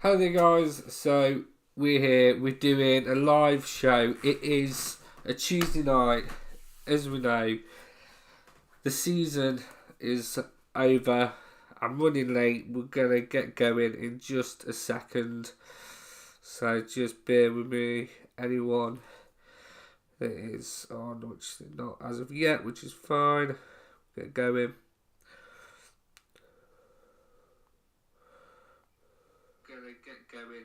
Hello there guys, so we're here, we're doing a live show. It is a Tuesday night, as we know. The season is over. I'm running late, we're going to get going in just a second. So just bear with me, anyone that is on, which is not as of yet, which is fine. Get going. Gonna get going.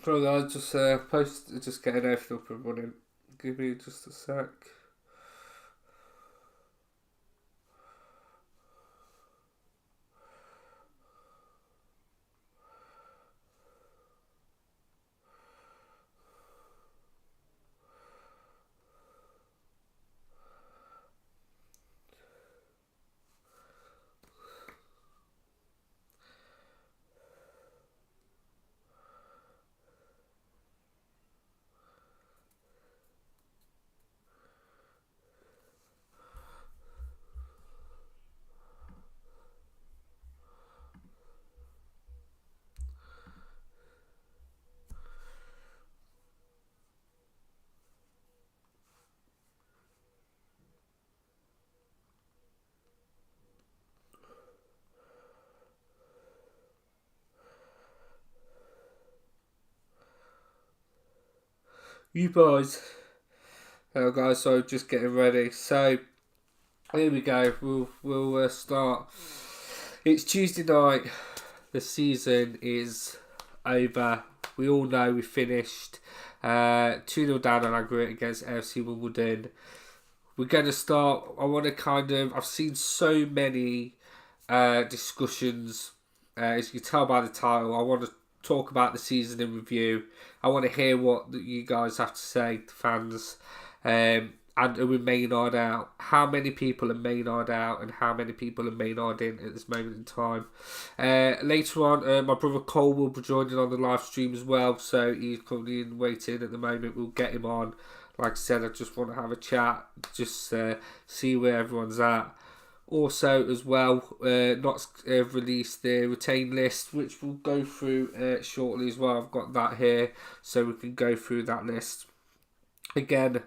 Well guys, just getting everything up and running. Give me just a sec. You boys. Hello guys, so just getting ready. So here we go. We'll start. It's Tuesday night. The season is over. We all know we finished 2-0 down on aggregate against FC Wimbledon. We're going to start. I've seen so many discussions. As you can tell by the title, I want to talk about the season in review. I want to hear what you guys have to say, the fans. And with Maynard out, how many people are Maynard out and how many people are Maynard in at this moment in time. Later on, my brother Cole will be joining on the live stream as well, so he's currently in waiting at the moment. We'll get him on. Like I said, I just want to have a chat, just see where everyone's at. Also, as well, not released the retain list, which we'll go through shortly as well. I've got that here, so we can go through that list. Again,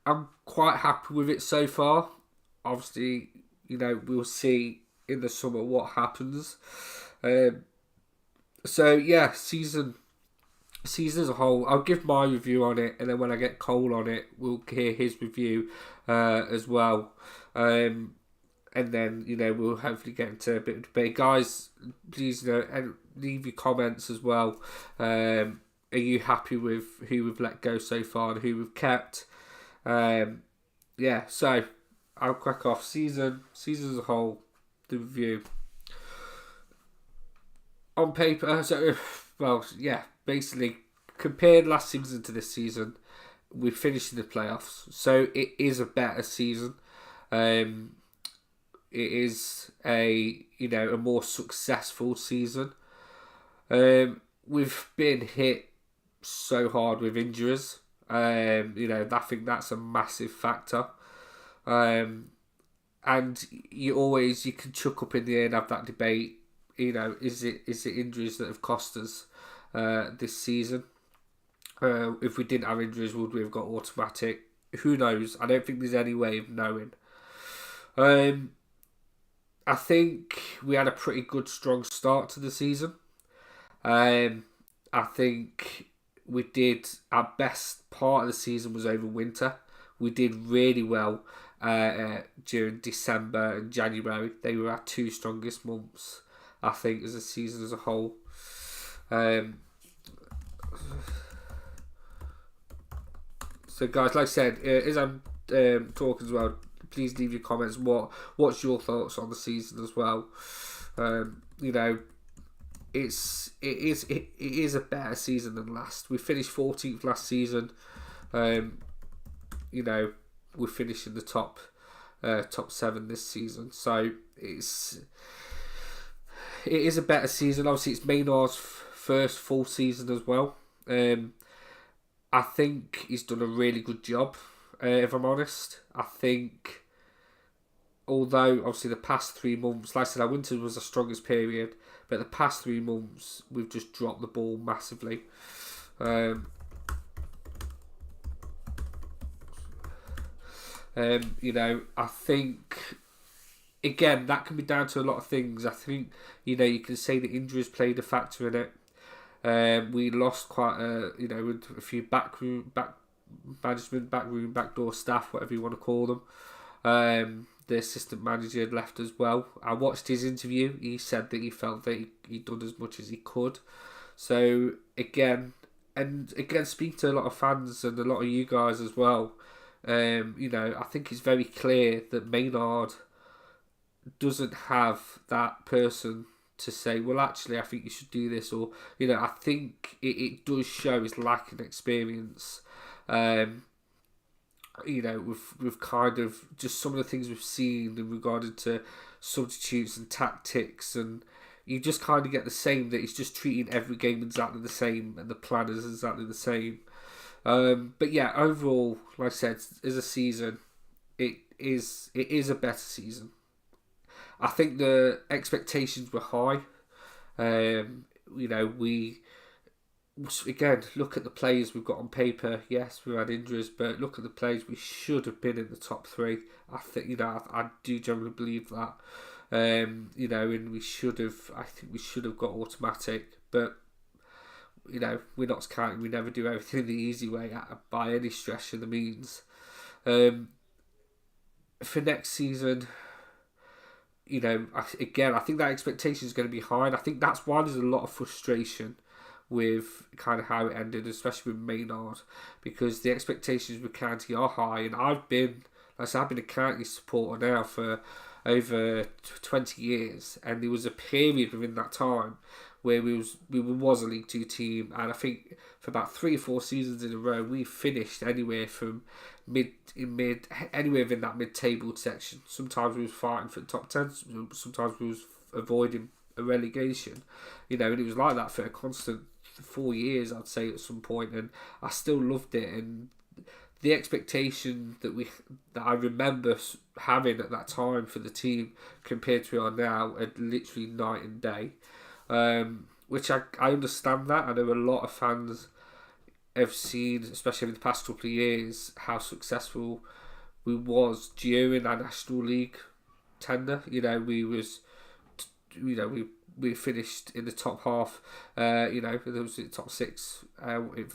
I'm quite happy with it so far. Obviously, we'll see in the summer what happens. So yeah, season as a whole, I'll give my review on it, and then when I get Cole on it, we'll hear his review as well. And then, we'll hopefully get into a bit of debate. Guys, please, and leave your comments as well. Are you happy with who we've let go so far and who we've kept? So I'll crack off. Season as a whole, the review. On paper, basically, compared last season to this season, we finished in the playoffs. So it is a better season. It is a more successful season. We've been hit so hard with injuries. I think that's a massive factor. And you can chuck up in the air and have that debate. Is it injuries that have cost us this season? If we didn't have injuries, would we have got automatic? Who knows? I don't think there's any way of knowing. I think we had a pretty good, strong start to the season. I think we did our best part of the season was over winter. We did really well during December and January. They were our two strongest months, I think, as a season as a whole. So guys, like I said, as I'm talking as well, please leave your comments. What's your thoughts on the season as well? You know, it is a better season than last. We finished 14th last season. You know, we finished in the top 7 this season. So it is a better season. Obviously, it's Maynard's first full season as well. I think he's done a really good job, if I'm honest. I think, although obviously the past 3 months, like I said, our winter was the strongest period, but the past 3 months we've just dropped the ball massively. You know, I think, again, that can be down to a lot of things. I think, you know, you can say the injuries played a factor in it. We lost quite with a few backroom backdoor staff, whatever you want to call them. The assistant manager had left as well. I watched his interview. He said that he felt that he'd done as much as he could. So again, speak to a lot of fans and a lot of you guys as well. You know, I think it's very clear that Maynard doesn't have that person to say, well, actually, I think you should do this, or, you know, I think it does show his lack of experience. You know, with kind of just some of the things we've seen in regard to substitutes and tactics, and you just kind of get the same, that he's just treating every game exactly the same, and the plan is exactly the same. But yeah, overall, like I said, as a season, it is a better season. I think the expectations were high. You know, we again look at the players we've got on paper. Yes, we've had injuries, but look at the players. We should have been in the top 3. I think, you know, I do generally believe that. You know, and we should have. I think we should have got automatic, but you know, we're not counting. We never do everything the easy way by any stretch of the means. For next season, you know, I think that expectation is going to be high, and I think that's why there's a lot of frustration with kind of how it ended, especially with Maynard, because the expectations with County are high, and I've been a County supporter now for over 20 years, and there was a period within that time where we was a League 2 team, and I think for about 3 or 4 seasons in a row we finished anywhere from anywhere within that mid-table section. Sometimes we was fighting for the top 10, sometimes we was avoiding a relegation, you know, and it was like that for a constant 4 years, I'd say, at some point, and I still loved it. And the expectation that I remember having at that time for the team compared to where we are now are literally night and day. Which I understand that. I know a lot of fans have seen, especially in the past couple of years, how successful we was during our National League tender. You know, we finished in the top half. You know, there was the top 6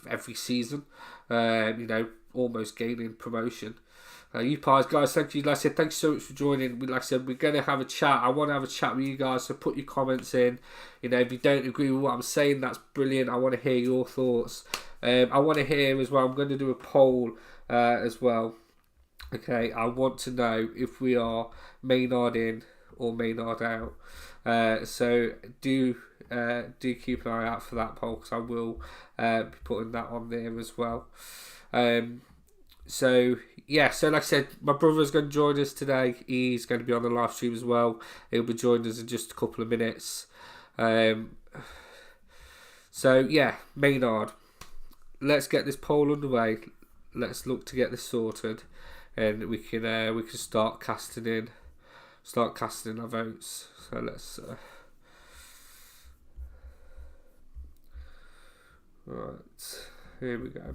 every season. You know, almost gaining promotion. You guys, thank you. Like I said, thanks so much for joining. Like I said, we're going to have a chat. I want to have a chat with you guys, so put your comments in. You know, if you don't agree with what I'm saying, that's brilliant. I want to hear your thoughts. I want to hear as well, I'm going to do a poll as well. Okay, I want to know if we are Maynard in or Maynard out. So do keep an eye out for that poll, because I will be putting that on there as well. So yeah, so like I said, my brother's going to join us today. He's going to be on the live stream as well. He'll be joining us in just a couple of minutes. So yeah, Maynard, let's get this poll underway. Let's look to get this sorted, and we can start casting our votes. So let's right, here we go.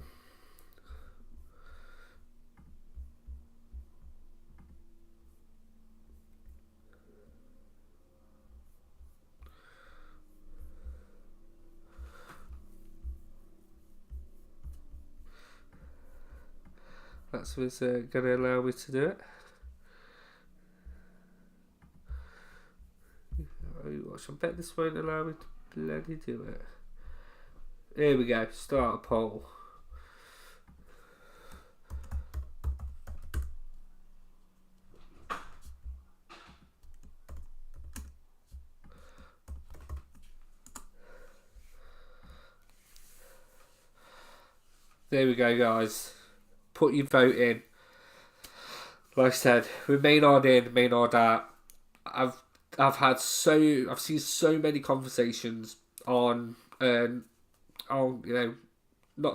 That's what's going to allow me to do it. much. I bet this won't allow me to bloody do it. Here we go. Start a poll. There we go, guys. Put your vote in. Like I said, with Maynard in, Maynard out. I've seen so many conversations on Notts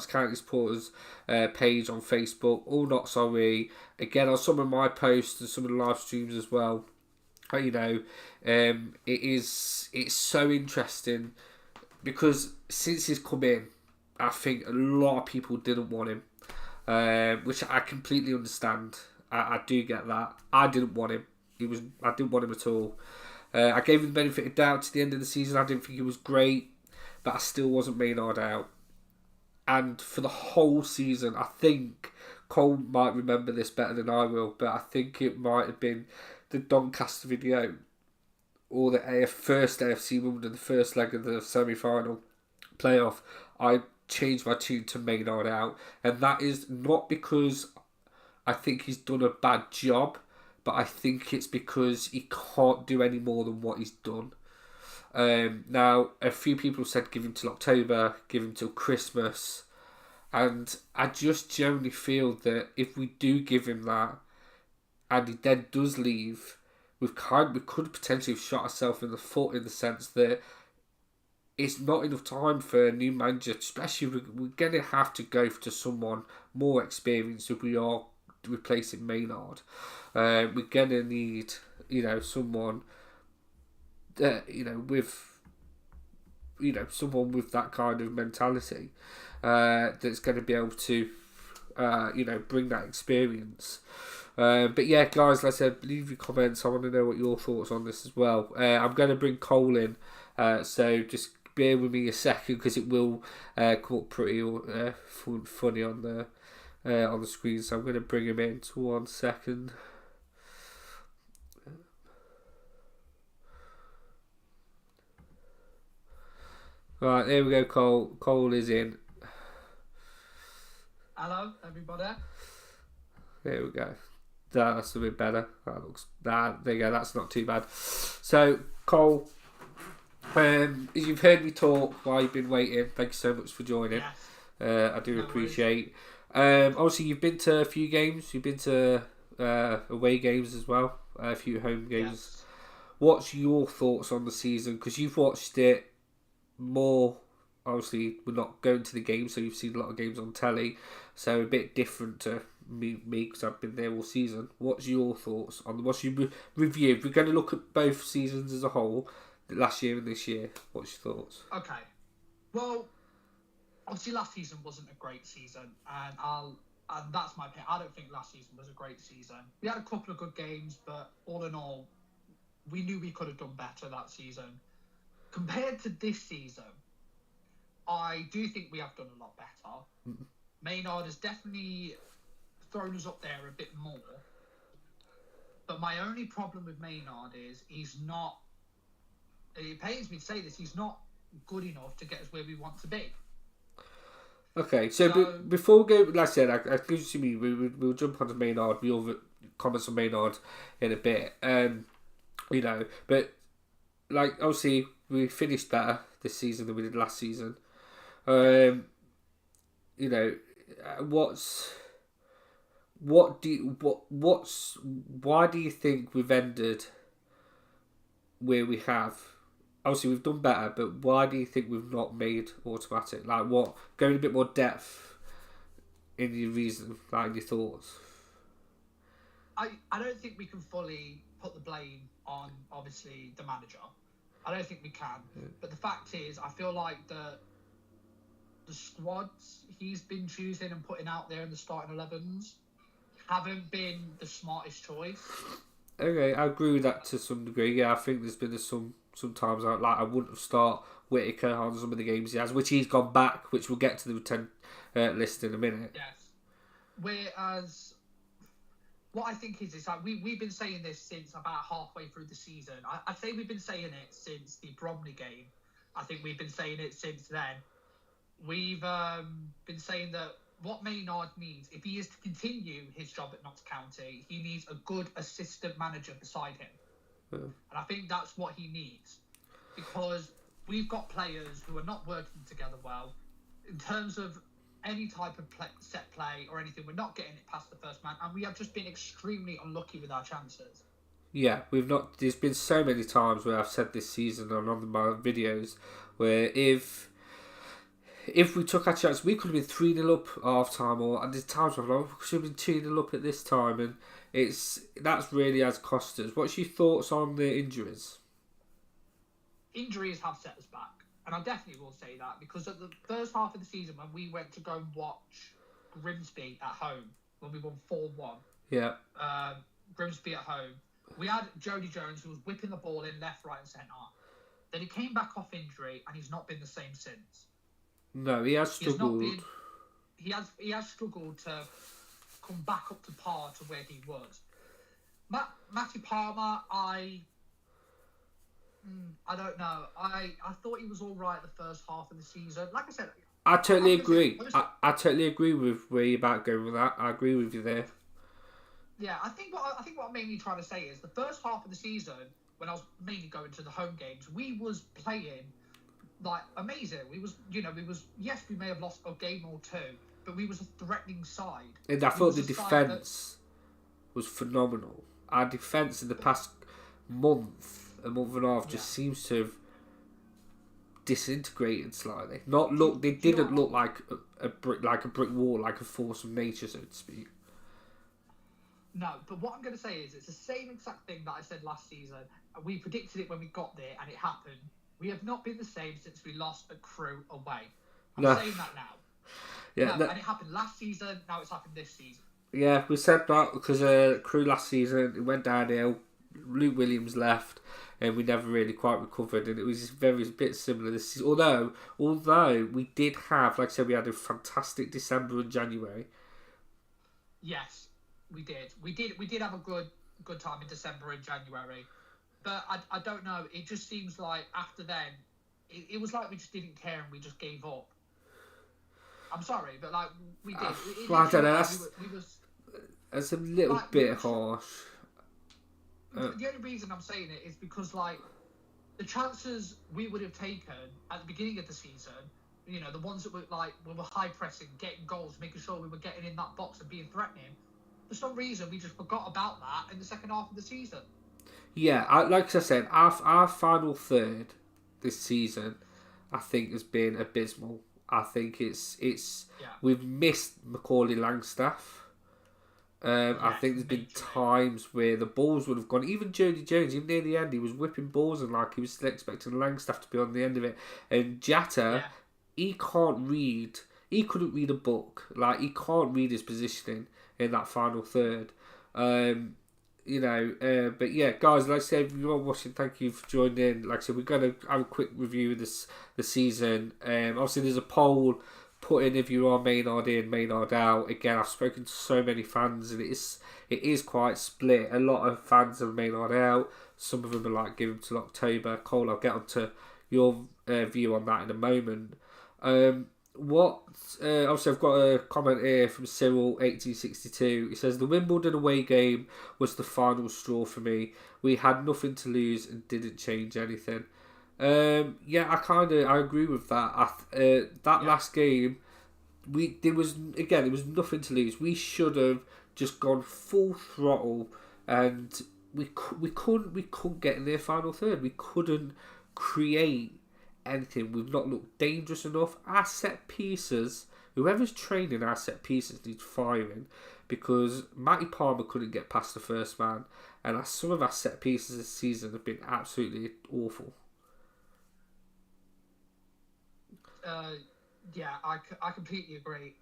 County supporters page on Facebook. All not sorry. Again, on some of my posts and some of the live streams as well. It's so interesting because since he's come in, I think a lot of people didn't want him, which I completely understand. I do get that. I didn't want him. I didn't want him at all. I gave him the benefit of doubt to the end of the season. I didn't think he was great, but I still wasn't Maynard out. And for the whole season, I think Cole might remember this better than I will, but I think it might have been the Doncaster video or the first AFC Wimbledon, the first leg of the semi-final playoff. I changed my tune to Maynard out, and that is not because I think he's done a bad job, but I think it's because he can't do any more than what he's done. Now, a few people have said give him till October, give him till Christmas, and I just generally feel that if we do give him that, and he then does leave, we could potentially have shot ourselves in the foot in the sense that it's not enough time for a new manager, especially we're going to have to go to someone more experienced if we are replacing Maynard. We're going to need, someone that, someone with that kind of mentality that's going to be able to, bring that experience. But yeah, guys, like I said, leave your comments. I want to know what your thoughts on this as well. I'm going to bring Cole in, so just bear with me a second because it will come up pretty funny on the screen. So I'm going to bring him in to 1 second. Right, there we go. Cole is in. Hello, everybody. There we go. That's a bit better. There you go. That's not too bad. So, Cole, as you've heard me talk while you've been waiting, thank you so much for joining. Yes. I do appreciate. Obviously, you've been to a few games. You've been to away games as well. A few home games. Yes. What's your thoughts on the season? Because you've watched it more. Obviously, we're not going to the game, so you've seen a lot of games on telly. So a bit different to me because I've been there all season. What's your thoughts on what's your review? If we're going to look at both seasons as a whole, last year and this year, what's your thoughts? Okay. Well, obviously last season wasn't a great season, and that's my opinion. I don't think last season was a great season. We had a couple of good games, but all in all, we knew we could have done better that season. Compared to this season, I do think we have done a lot better. Mm-hmm. Maynard has definitely thrown us up there a bit more. But my only problem with Maynard is he's not, it pains me to say this, he's not good enough to get us where we want to be. Okay, so before we go, like I said, I we'll jump onto Maynard, we'll comments on Maynard in a bit. But like obviously we finished better this season than we did last season. Why do you think we've ended where we have? Obviously we've done better, but why do you think we've not made automatic? Like what? Going a bit more depth in your reason, like in your thoughts. I don't think we can fully put the blame on obviously the manager. I don't think we can. Yeah. But the fact is, I feel like the squads he's been choosing and putting out there in the starting 11s haven't been the smartest choice. Okay, I agree with that to some degree. Yeah, I think there's been sometimes I wouldn't have started Whittaker on some of the games he has, which he's gone back, which we'll get to the 10 list in a minute. Yes. Whereas what I think is like we've been saying this since about halfway through the season. I'd say we've been saying it since the Bromley game. I think we've been saying it since then. We've been saying that what Maynard needs, if he is to continue his job at Notts County, he needs a good assistant manager beside him. And I think that's what he needs, because we've got players who are not working together well. In terms of any type of set play or anything, we're not getting it past the first man, and we have just been extremely unlucky with our chances. Yeah, we've not. There's been so many times where I've said this season and on my videos where if we took our chance, we could have been 3-0 up at half time, or at the times where we should have been 2-0 up at this time, and that's really has cost us. What's your thoughts on the injuries? Injuries have set us back, and I definitely will say that, because at the first half of the season when we went to go and watch Grimsby at home, when we won 4-1, yeah, Grimsby at home, we had Jody Jones who was whipping the ball in left, right and centre. Then he came back off injury and he's not been the same since. No, he has struggled. He has struggled to come back up to par to where he was. Matty Palmer, I don't know. I thought he was all right the first half of the season. Like I said, I totally agree. I totally agree with where you're about going with that. I agree with you there. Yeah, I think what I'm mainly trying to say is the first half of the season, when I was mainly going to the home games, we was playing like amazing. Yes, we may have lost a game or two, but we was a threatening side. And I thought the defence was phenomenal. Our defence in the past a month and a half just seems to have disintegrated slightly. They didn't look like a brick wall, like a force of nature, so to speak. No, but what I'm going to say is it's the same exact thing that I said last season. We predicted it when we got there, and it happened. We have not been the same since we lost a Crew away. I'm saying that now. Yeah, and it happened last season. Now it's happened this season. Yeah, we said that because Crew last season, it went downhill. Luke Williams left, and we never really quite recovered. And it was a bit similar this season. Although we did have, like I said, we had a fantastic December and January. Yes. We did have a good time in December and January, but I don't know. It just seems like after then, it was like we just didn't care and we just gave up. I'm sorry, but like we did. I don't know. That's a little bit harsh. The only reason I'm saying it is because like the chances we would have taken at the beginning of the season, the ones that were like we were high pressing, getting goals, making sure we were getting in that box and being threatening. For some reason, we just forgot about that in the second half of the season. Yeah, like I said, our final third this season, I think, has been abysmal. I think we've missed Macaulay Langstaff. I think there's been times where the balls would have gone. Even Jody Jones, even near the end, he was whipping balls and like he was still expecting Langstaff to be on the end of it. And Jatta, he can't read. He couldn't read a book. Like he can't read his positioning in that final third. But yeah, guys, like I said, if you're watching, thank you for joining in. Like I said, we're going to have a quick review of the season. Obviously, there's a poll put in if you are Maynard in, Maynard out. Again, I've spoken to so many fans, and it is quite split. A lot of fans are Maynard out. Some of them are like, give him till October. Cole, I'll get onto your view on that in a moment. Obviously I've got a comment here from Cyril1862. He says the Wimbledon away game was the final straw for me. We had nothing to lose and didn't change anything. I agree with that. Last game, it was nothing to lose. We should have just gone full throttle, and we couldn't get in their final third. We couldn't create anything. We've not looked dangerous enough. Our set pieces, whoever's training our set pieces needs firing, because Matty Palmer couldn't get past the first man, and some of our set pieces this season have been absolutely awful. I completely agree.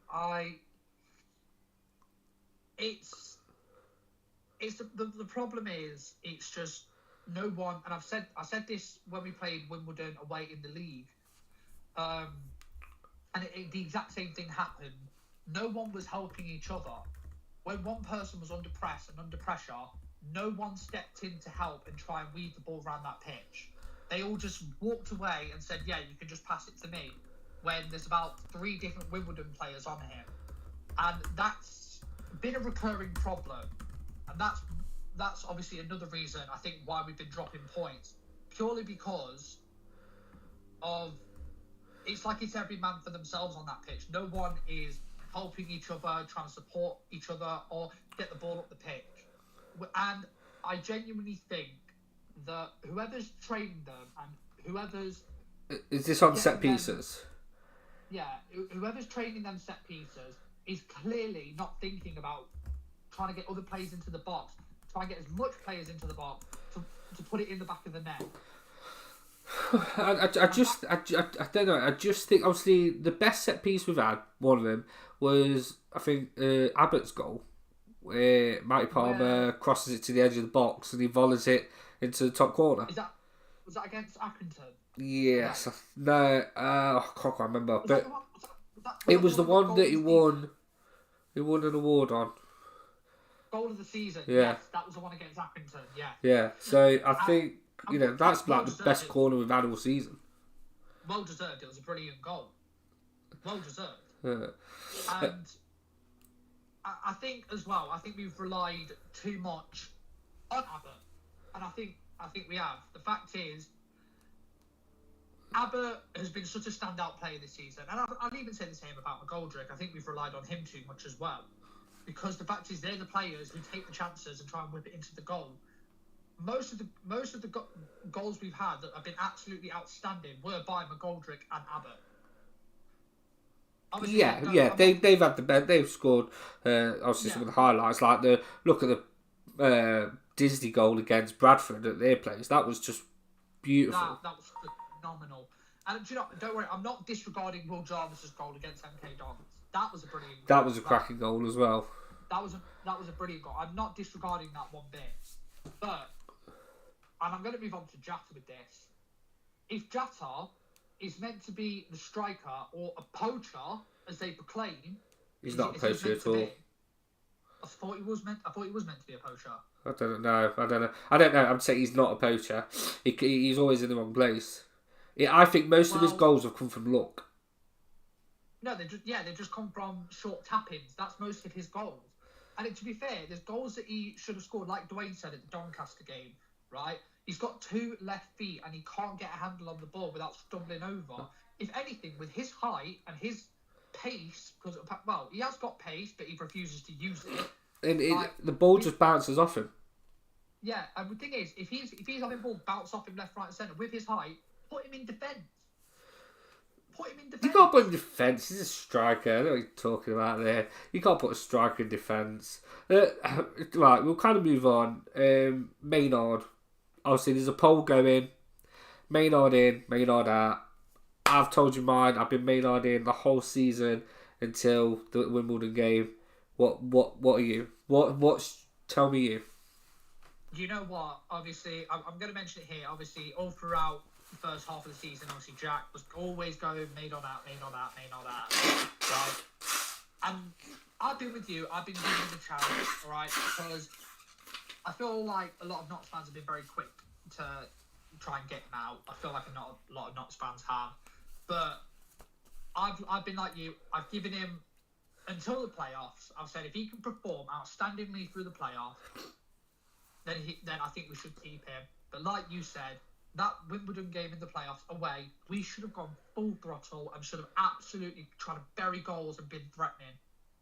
The problem is it's just no one, and I said this when we played Wimbledon away in the league, and the exact same thing happened. No one was helping each other. when one person was under press and under pressure, no one stepped in to help and try and weave the ball around that pitch. They all just walked away and said, "Yeah, you can just pass it to me." When there's about 3 different Wimbledon players on him, and that's been a recurring problem, and that's obviously another reason I think why we've been dropping points, purely because of it's like it's every man for themselves on that pitch. No one is helping each other, trying to support each other, or get the ball up the pitch. And I genuinely think that whoever's training them and whoever's is this on set pieces? Whoever's training them set pieces is clearly not thinking about trying to get other players into the box, try and get as much players into the box to put it in the back of the net. I don't know. I just think obviously the best set piece we've had, one of them was I think Abbott's goal, where Matty Palmer crosses it to the edge of the box and he volleys it into the top corner. Was that against Accrington? Yes. Right. No, I can't quite remember. But it was the one that he won. He won an award on. Goal of the season. Yeah. Yes, that was the one against Accrington. Yeah. Yeah. So I think that's like the best corner we've had all season. Well deserved. It was a brilliant goal. Well deserved. Yeah. And I think as well. I think we've relied too much on Abbott, and I think we have. The fact is, Abbott has been such a standout player this season, and I'd even say the same about McGoldrick. I think we've relied on him too much as well, because the fact is they're the players who take the chances and try and whip it into the goal. Most of the goals we've had that have been absolutely outstanding were by McGoldrick and Abbott. Obviously, they've had the best. They've scored obviously some of the highlights, like the look at the Disney goal against Bradford at their place. That was just beautiful. That was phenomenal. And do you know, don't worry, I'm not disregarding Will Jarvis's goal against MK Dons. That was a brilliant goal. That was a cracking goal as well. That was a brilliant goal. I'm not disregarding that one bit. But, and I'm going to move on to Jata with this. If Jata is meant to be the striker or a poacher, as they proclaim, he's not a poacher at all. I thought he was meant to be a poacher. I don't know. I'm saying he's not a poacher. He's always in the wrong place. I think most of his goals have come from luck. No, they just come from short tap-ins. That's most of his goals. And to be fair, there's goals that he should have scored, like Dwayne said at the Doncaster game, right? He's got 2 left feet and he can't get a handle on the ball without stumbling over. If anything, with his height and his pace, because he has got pace, but he refuses to use it. And the ball just bounces off him. Yeah, and the thing is, if he's having the ball bounce off him left, right, and centre with his height, put him in defence. You can't put him in defence. He's a striker. I don't know what you're talking about there. You can't put a striker in defence. Right, we'll kind of move on. Maynard. Obviously, there's a poll going. Maynard in, Maynard out. I've told you mine. I've been Maynard in the whole season until the Wimbledon game. What are you? Tell me you. You know what? Obviously, I'm going to mention it here. Obviously, all throughout the first half of the season, obviously Jack was always going Maynard out, right? And I've been with you. I've been giving him a challenge, all right? Because I feel like a lot of Notts fans have been very quick to try and get him out. I feel like a lot of Notts fans have. But I've been like you. I've given him until the playoffs. I've said if he can perform outstandingly through the playoffs, then I think we should keep him. But like you said, that Wimbledon game in the playoffs away, we should have gone full throttle and should have absolutely tried to bury goals and been threatening.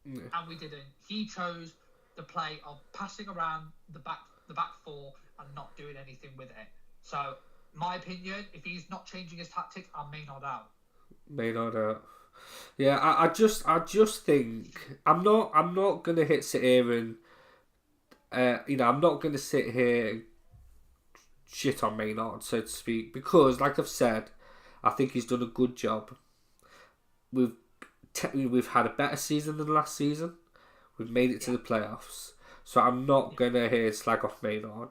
Yeah. And we didn't. He chose the play of passing around the back 4 and not doing anything with it. So, my opinion, if he's not changing his tactics, I'm Maynard out. Maynard out. Yeah, I just think I'm not gonna sit here and I'm not gonna sit here and shit on Maynard, so to speak, because like I've said, I think he's done a good job. We've had a better season than last season. We've made it to the playoffs, so I'm not gonna here slag off Maynard,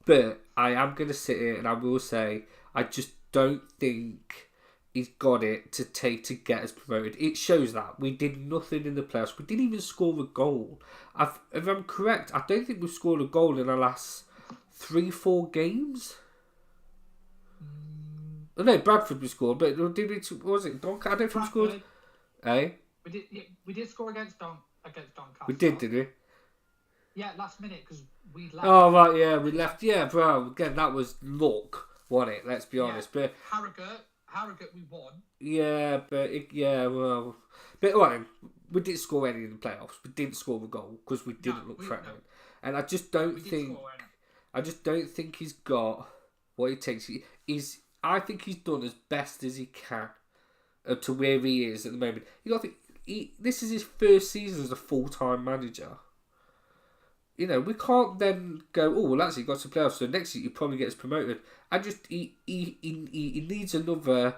but I am gonna sit here and I will say I just don't think he's got it to take to get us promoted. It shows that we did nothing in the playoffs. We didn't even score a goal. If I'm correct, I don't think we've scored a goal in the last 3-4 games. Oh, no, Bradford we scored, but did we? What was it Doncaster? I don't think we scored. Eh? We did score against Doncaster. We did we? Yeah, last minute because we left. Oh right, yeah, we left. Yeah, bro. Again, that was luck, wasn't it? Let's be honest. But Harrogate, we won. Yeah, but we didn't score any in the playoffs. We didn't score a goal because we didn't look threatening. No. And I just don't think he's got what it takes. I think he's done as best as he can to where he is at the moment. You got to think this is his first season as a full-time manager. You know, we can't then go, oh, well, actually, got to playoffs, so next year he probably gets promoted. He needs another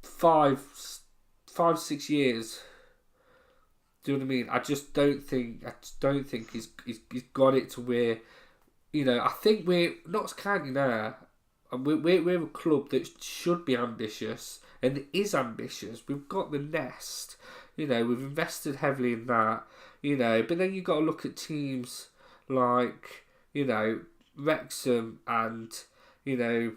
5-6 years. Do you know what I mean? I just don't think he's got it to where, you know, I think we're Notts County now. And we're a club that should be ambitious and is ambitious. We've got the nest, you know. We've invested heavily in that, you know. But then you got to look at teams like, you know, Wrexham and, you know,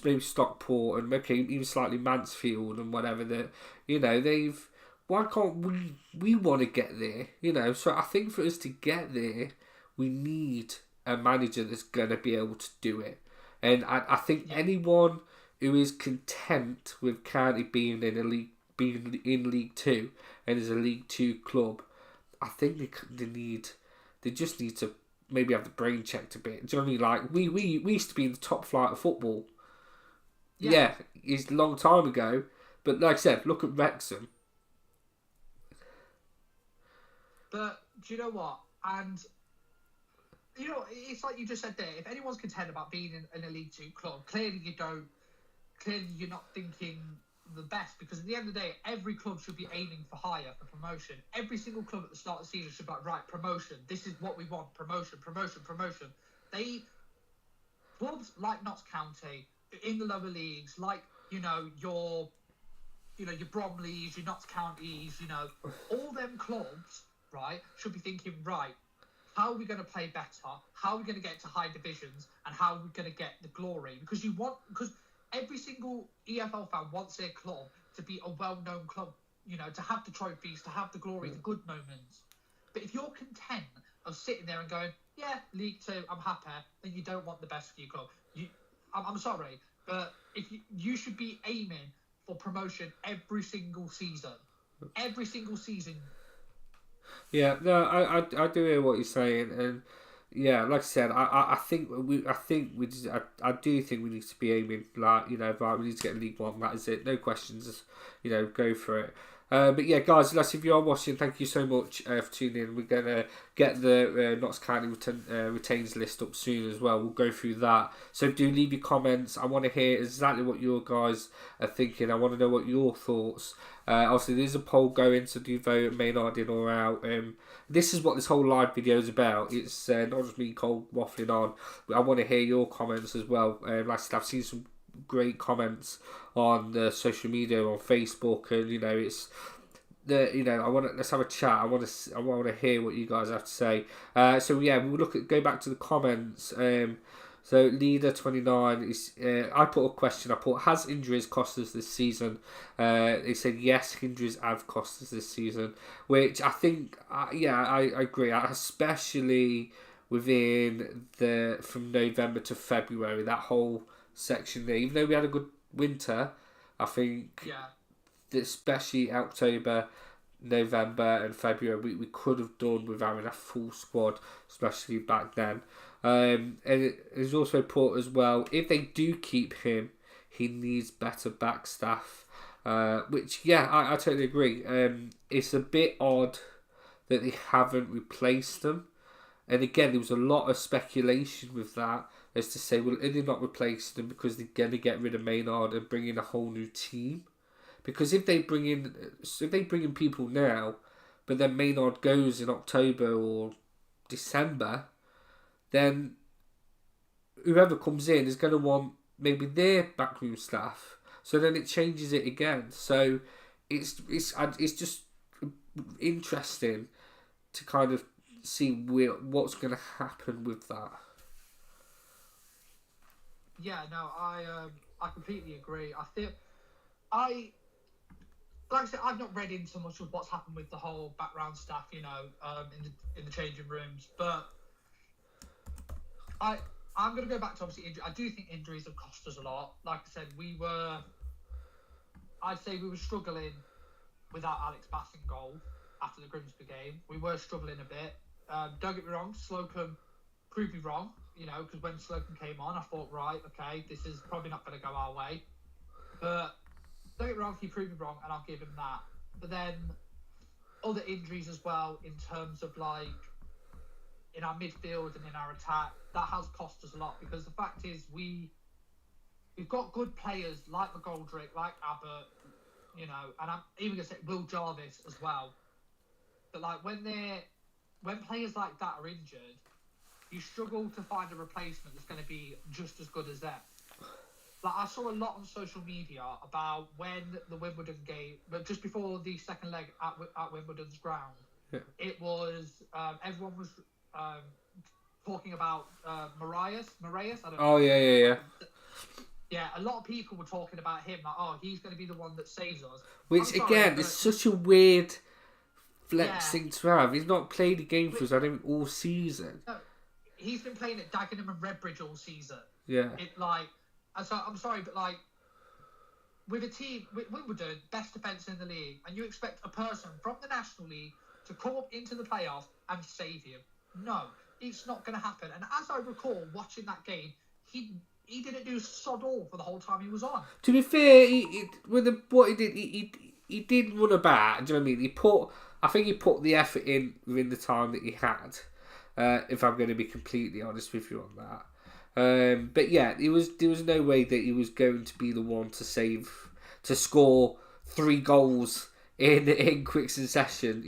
maybe Stockport and even slightly Mansfield and whatever. That, you know, they've. Why can't we want to get there? You know. So I think for us to get there, we need a manager that's gonna be able to do it. And I think anyone who is content with County being in League Two and is a League Two club, I think they just need to maybe have the brain checked a bit. Do you know what I mean? Like we used to be in the top flight of football. Yeah, it's a long time ago. But like I said, look at Wrexham. But do you know what? And you know, it's like you just said there. If anyone's content about being in a League Two club, clearly you're not thinking the best, because at the end of the day, every club should be aiming for higher, for promotion. Every single club at the start of the season should be like, right, promotion. This is what we want. Promotion. Clubs like Notts County in the lower leagues, like your Bromleys, your Notts Counties, all them clubs, right, should be thinking, right, how are we going to play better? How are we going to get to high divisions? And how are we going to get the glory? Because every single EFL fan wants their club to be a well-known club, to have the trophies, to have the glory, the good moments. But if you're content of sitting there and going, yeah, League Two, I'm happy, then you don't want the best for your club. I'm sorry, but if you should be aiming for promotion every single season. Every single season. Yeah, no, I do hear what you're saying, and yeah, like I said, I do think we need to be aiming right, we need to get League One. That is it, no questions. Go for it. But yeah, guys, if you are watching, thank you so much for tuning in. We're gonna get the Notts County retains list up soon as well. We'll go through that. So do leave your comments. I want to hear exactly what your guys are thinking. I want to know what your thoughts. Obviously, there's a poll going, so do vote Maynard in or out. This is what this whole live video is about. It's not just me cold waffling on. I want to hear your comments as well. Like I said, I've seen some great comments on social media, on Facebook, and it's let's have a chat. I want to hear what you guys have to say. So yeah, we'll go back to the comments. So leader 29 is I put a question. I put, has injuries cost us this season? They said yes, injuries have cost us this season, which I think I agree, especially within from November to February, that whole section there. Even though we had a good winter, I think especially October, November and February, we could have done with having a full squad, especially back then. And it is also put as well, if they do keep him, he needs better back staff. Which, I totally agree. It's a bit odd that they haven't replaced them. And again, there was a lot of speculation with that, as to say, well, are they not replacing them because they're going to get rid of Maynard and bring in a whole new team? Because if they bring in people now, but then Maynard goes in October or December, then whoever comes in is going to want maybe their backroom staff. So then it changes it again. So it's just interesting to kind of see what's going to happen with that. Yeah, no, I completely agree. Like I said, I've not read into much of what's happened with the whole background staff, in the changing rooms. But I'm going to go back to obviously injury. I do think injuries have cost us a lot. Like I said, I'd say we were struggling without Alex Bass in goal after the Grimsby game. We were struggling a bit. Don't get me wrong, Slocum proved me wrong, because when Slocum came on, I thought, right, okay, this is probably not going to go our way. But don't get me wrong, he proved me wrong, and I'll give him that. But then other injuries as well, in terms of like in our midfield and in our attack, that has cost us a lot, because the fact is we've got good players like McGoldrick, like Abbott, and I'm even going to say Will Jarvis as well. But like when players like that are injured, you struggle to find a replacement that's going to be just as good as them. Like I saw a lot on social media about when the Wimbledon game, but just before the second leg at Wimbledon's ground, it was everyone was talking about Marias. I don't know. Oh yeah. Yeah, a lot of people were talking about him, like, oh, he's going to be the one that saves us. Which again is such a weird flexing to have. He's not played a game for us, I don't think, all season. No, he's been playing at Dagenham and Redbridge all season. Yeah. So I'm sorry, but like, with a team, with Wimbledon, best defence in the league, and you expect a person from the National League to come up into the playoffs and save you. No, it's not going to happen. And as I recall watching that game, he didn't do sod all for the whole time he was on. To be fair, what he did run about. Do you know what I mean? I think he put the effort in within the time that he had. If I'm going to be completely honest with you on that. But yeah, there was no way that he was going to be the one to score 3 goals in quick succession.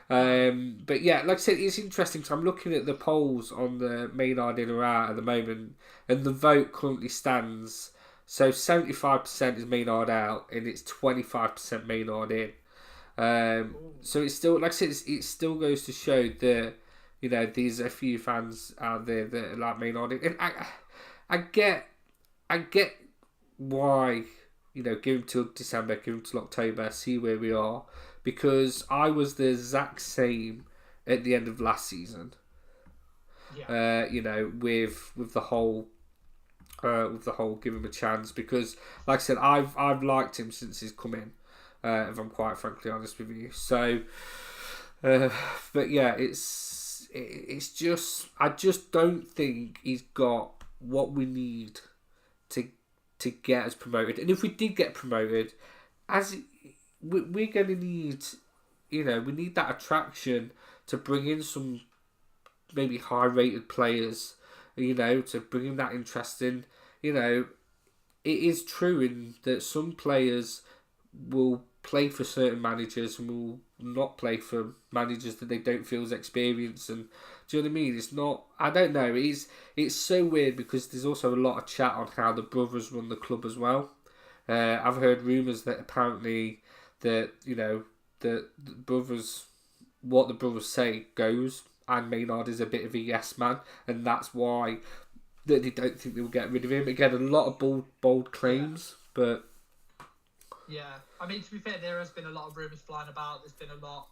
But yeah, like I said, it's interesting because I'm looking at the polls on the Maynard in or out at the moment, and the vote currently stands. So 75% is Maynard out, and it's 25% Maynard in. So it's still, like I said, it still goes to show that there's a few fans out there that like Maynard in, and I get why give him till December, give him till October, see where we are. Because I was the exact same at the end of last season. Yeah. With the whole give him a chance, because like I said, I've liked him since he's come in. If I'm quite frankly honest with you. So, but yeah, it's just I just don't think he's got what we need to get us promoted. And if we did get promoted, we're going to need, we need that attraction to bring in some maybe high-rated players, to bring in that interest in, it is true in that some players will play for certain managers and will not play for managers that they don't feel is experienced. And do you know what I mean? It's not, I don't know, it's so weird because there's also a lot of chat on how the brothers run the club as well. I've heard rumours that apparently that the brothers, what the brothers say goes, and Maynard is a bit of a yes man, and that's why that they don't think they will get rid of him. Again, a lot of bold claims, but yeah, I mean, to be fair, there has been a lot of rumours flying about. There's been a lot,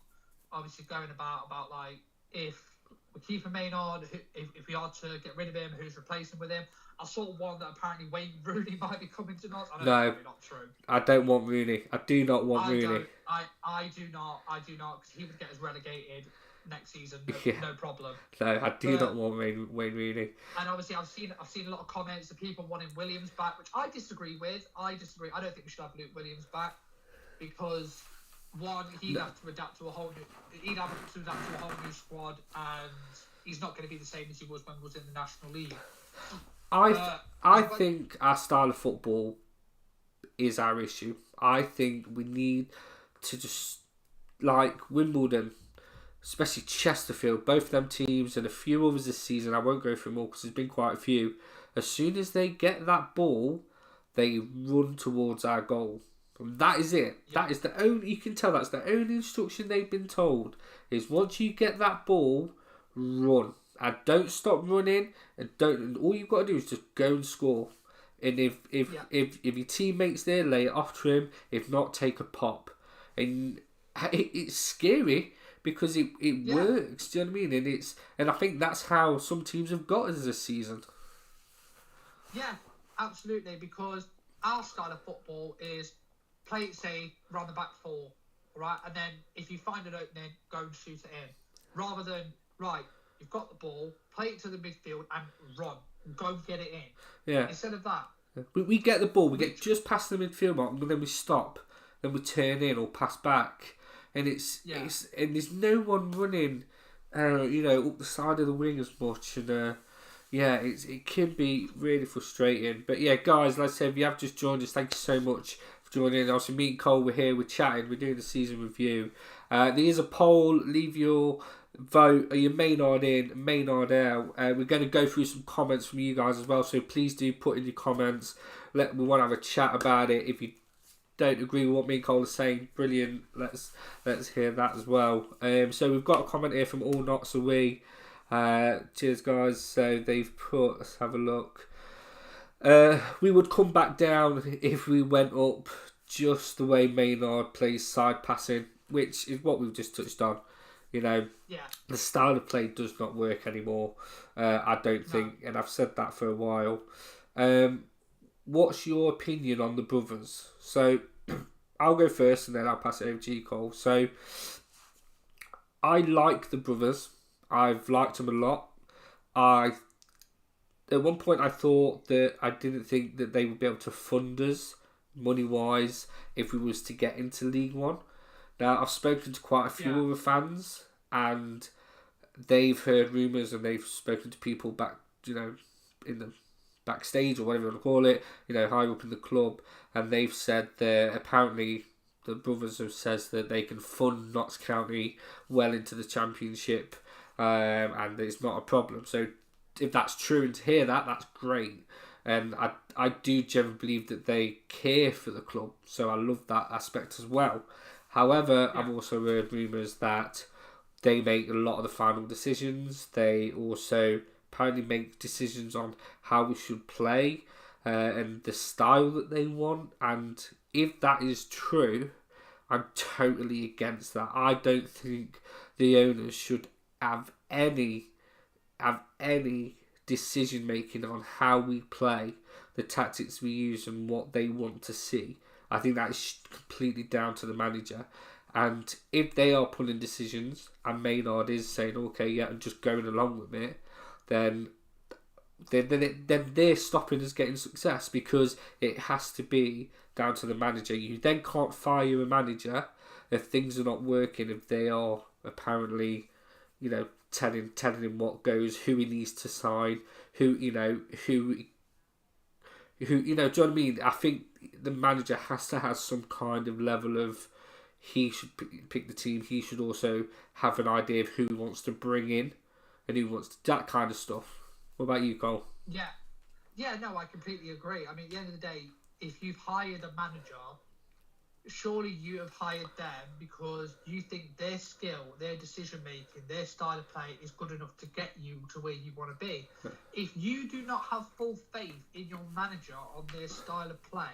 obviously, going about like if we keep Maynard, if we are to get rid of him, who's replacing with him. I saw one that apparently Wayne Rooney might be coming to us. I know that's probably not true. I don't want Rooney. I do not want Rooney. I do not, because he would get us relegated next season, no problem. No, I do not want Wayne Rooney. And obviously, I've seen a lot of comments of people wanting Williams back, which I disagree with. I don't think we should have Luke Williams back because one, he'd have to adapt to a whole new squad, and he's not going to be the same as he was when he was in the National League. I think our style of football is our issue. I think we need to just, like Wimbledon, especially Chesterfield, both them teams and a few others this season, I won't go through them all because there's been quite a few, as soon as they get that ball, they run towards our goal. And that is it. Yeah. That is the only, you can tell that's the only instruction they've been told, is once you get that ball, run. And don't stop running, and all you've got to do is just go and score. And if your teammates there, lay it off to him. If not, take a pop. And it's scary because it works. Do you know what I mean? And I think that's how some teams have got us this season. Yeah, absolutely. Because our style of football is play it safe, run the back four, right? And then if you find an opening, go and shoot it in. Rather than, right, you've got the ball, play it to the midfield and run. Go get it in. Yeah. Instead of that. We get the ball, we get just past the midfield mark, and then we stop. Then we turn in or pass back. And and there's no one running, up the side of the wing as much. And it can be really frustrating. But yeah, guys, like I said, if you have just joined us, thank you so much for joining in. Obviously, me and Cole, we're here, we're chatting, we're doing the season review. There is a poll. Leave your vote. Are you Maynard in, Maynard out? We're going to go through some comments from you guys as well. So please do put in your comments. We want to have a chat about it. If you don't agree with what me and Cole are saying, brilliant. Let's hear that as well. So we've got a comment here from All Knots Away. Cheers, guys. So they've put, let's have a look. We would come back down if we went up just the way Maynard plays side passing, which is what we've just touched on. The style of play does not work anymore. I don't think, and I've said that for a while. What's your opinion on the brothers? So I'll go first, and then I'll pass it over to you, Cole. So I like the brothers. I've liked them a lot. At one point I thought that I didn't think that they would be able to fund us money-wise if we was to get into League One. Now, I've spoken to quite a few other fans, and they've heard rumours and they've spoken to people back, in the backstage or whatever you want to call it, higher up in the club, and they've said that apparently the brothers have says that they can fund Notts County well into the Championship, and it's not a problem. So if that's true and to hear that, that's great. And I do generally believe that they care for the club, so I love that aspect as well. However, I've also heard rumours that they make a lot of the final decisions. They also apparently make decisions on how we should play and the style that they want. And if that is true, I'm totally against that. I don't think the owners should have any decision making on how we play, the tactics we use, and what they want to see. I think that is completely down to the manager. And if they are pulling decisions and Maynard is saying, okay, yeah, and just going along with it, then they're stopping us getting success, because it has to be down to the manager. You then can't fire a manager if things are not working, if they are apparently, telling him what goes, who he needs to sign, who do you know what I mean? I think the manager has to have some kind of level of, he should pick the team. He should also have an idea of who he wants to bring in and who wants that kind of stuff. What about you, Cole? Yeah, no, I completely agree. I mean, at the end of the day, if you've hired a manager, surely you have hired them because you think their skill, their decision making, their style of play is good enough to get you to where you want to be. If you do not have full faith in your manager on their style of play,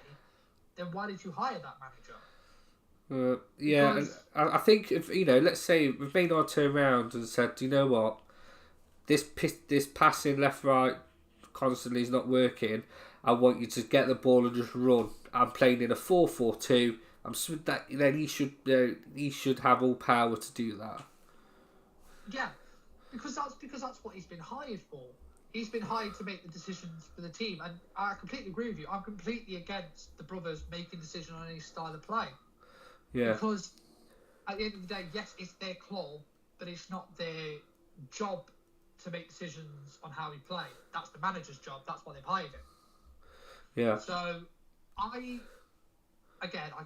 then why did you hire that manager? Because I think if let's say if Maynard turned around and said, "Do you know what? This passing left right constantly is not working. I want you to get the ball and just run. I'm playing in a 4-4-2. Then he should have all power to do that." Yeah, because that's what he's been hired for. He's been hired to make the decisions for the team, and I completely agree with you. I'm completely against the brothers making decisions on any style of play. Yeah. Because at the end of the day, yes, it's their club, but it's not their job to make decisions on how we play. That's the manager's job. That's why they've hired him. Yeah. So I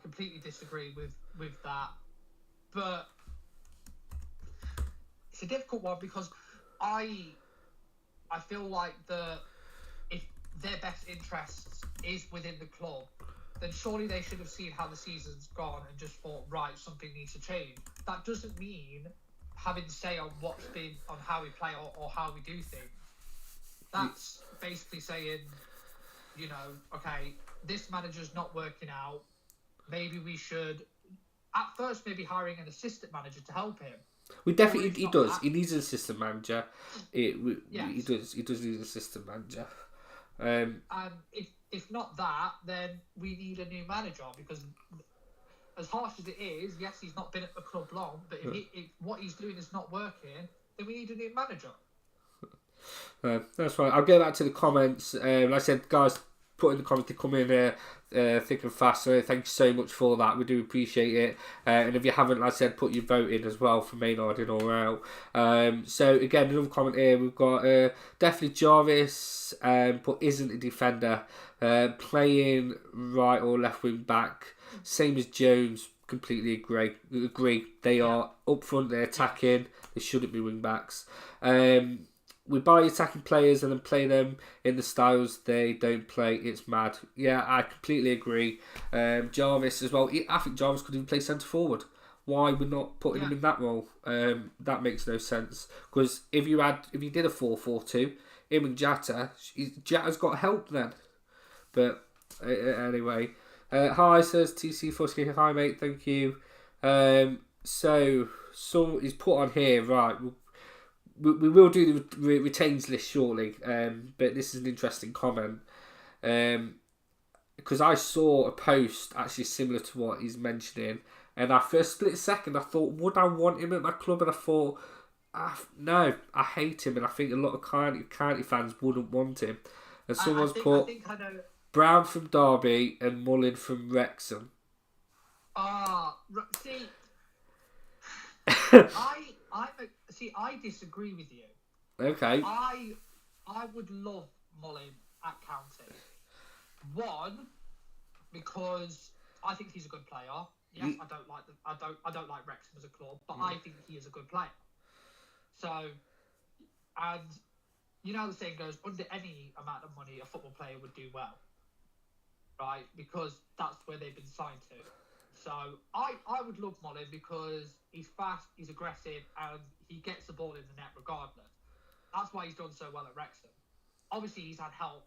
completely disagree with that, but it's a difficult one because I feel like if their best interests is within the club, then surely they should have seen how the season's gone and just thought, right, something needs to change. That doesn't mean having to say on how we play or how we do things. That's basically saying, okay, this manager's not working out. Maybe we should, at first, maybe hiring an assistant manager to help him. He does. He needs an assistant manager. He does need an assistant manager. And if not that, then we need a new manager, because as harsh as it is, yes, he's not been at the club long, but if what he's doing is not working, then we need a new manager. That's right. I'll go back to the comments. Like I said, guys, put in the comments to come in thick and fast. So thank you so much for that. We do appreciate it. And if you haven't, like I said, put your vote in as well for Maynard in or out. So again, another comment here. We've got definitely Jarvis, but isn't a defender. Playing right or left wing back, same as Jones. Completely agree. They are up front. They're attacking. They shouldn't be wing backs. We buy attacking players and then play them in the styles they don't play. It's mad. Yeah, I completely agree. Jarvis as well. I think Jarvis could even play centre forward. Why we're not putting him in that role? That makes no sense. Because if you did a 4-4-2, him and Jatta's got help then. But anyway, hi, says TC Fusky. Hi mate, thank you. So he's put on here, right? We will do the retains list shortly, but this is an interesting comment, because I saw a post actually similar to what he's mentioning, and for a split second I thought, would I want him at my club? And I thought, no, I hate him, and I think a lot of county fans wouldn't want him. And someone's put Brown from Derby and Mullin from Wrexham. See, I disagree with you. Okay. I would love Mullin at County. One, because I think he's a good player. Yes, I don't like Wrexham as a club, but I think he is a good player. So, and the saying goes, under any amount of money a football player would do well, right? Because that's where they've been signed to. So I would love Mullin because he's fast, he's aggressive, and he gets the ball in the net regardless. That's why he's done so well at Wrexham. Obviously, he's had help,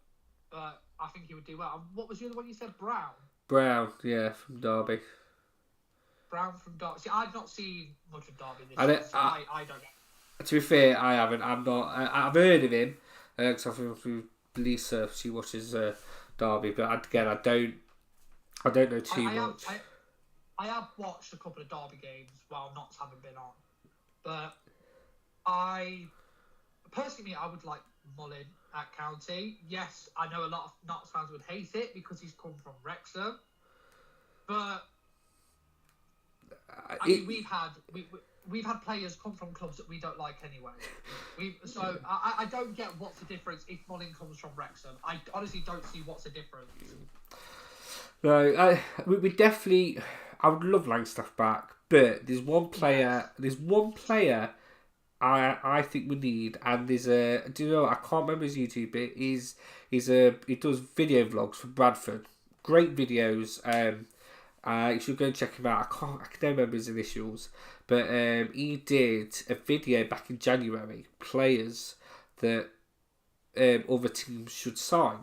but I think he would do well. And what was the other one you said? Brown, yeah, from Derby. Brown from Derby. See, I've not seen much of Derby this year, so I don't know. To be fair, I haven't. I'm not. I've heard of him because I think Lisa, she watches Derby, but again, I don't know too much. I have watched a couple of Derby games while Notts haven't been on, but personally, I would like Mullin at County. Yes, I know a lot of Notts fans would hate it because he's come from Wrexham, but we've had players come from clubs that we don't like anyway. I don't get what's the difference if Mullin comes from Wrexham. I honestly don't see what's the difference. No, we definitely. I would love Langstaff back, but there's one player. There's one player I think we need, and there's a. Do you know? I can't remember his YouTube. But he does video vlogs for Bradford. Great videos. You should go and check him out. I don't remember his initials, but he did a video back in January. Players that other teams should sign.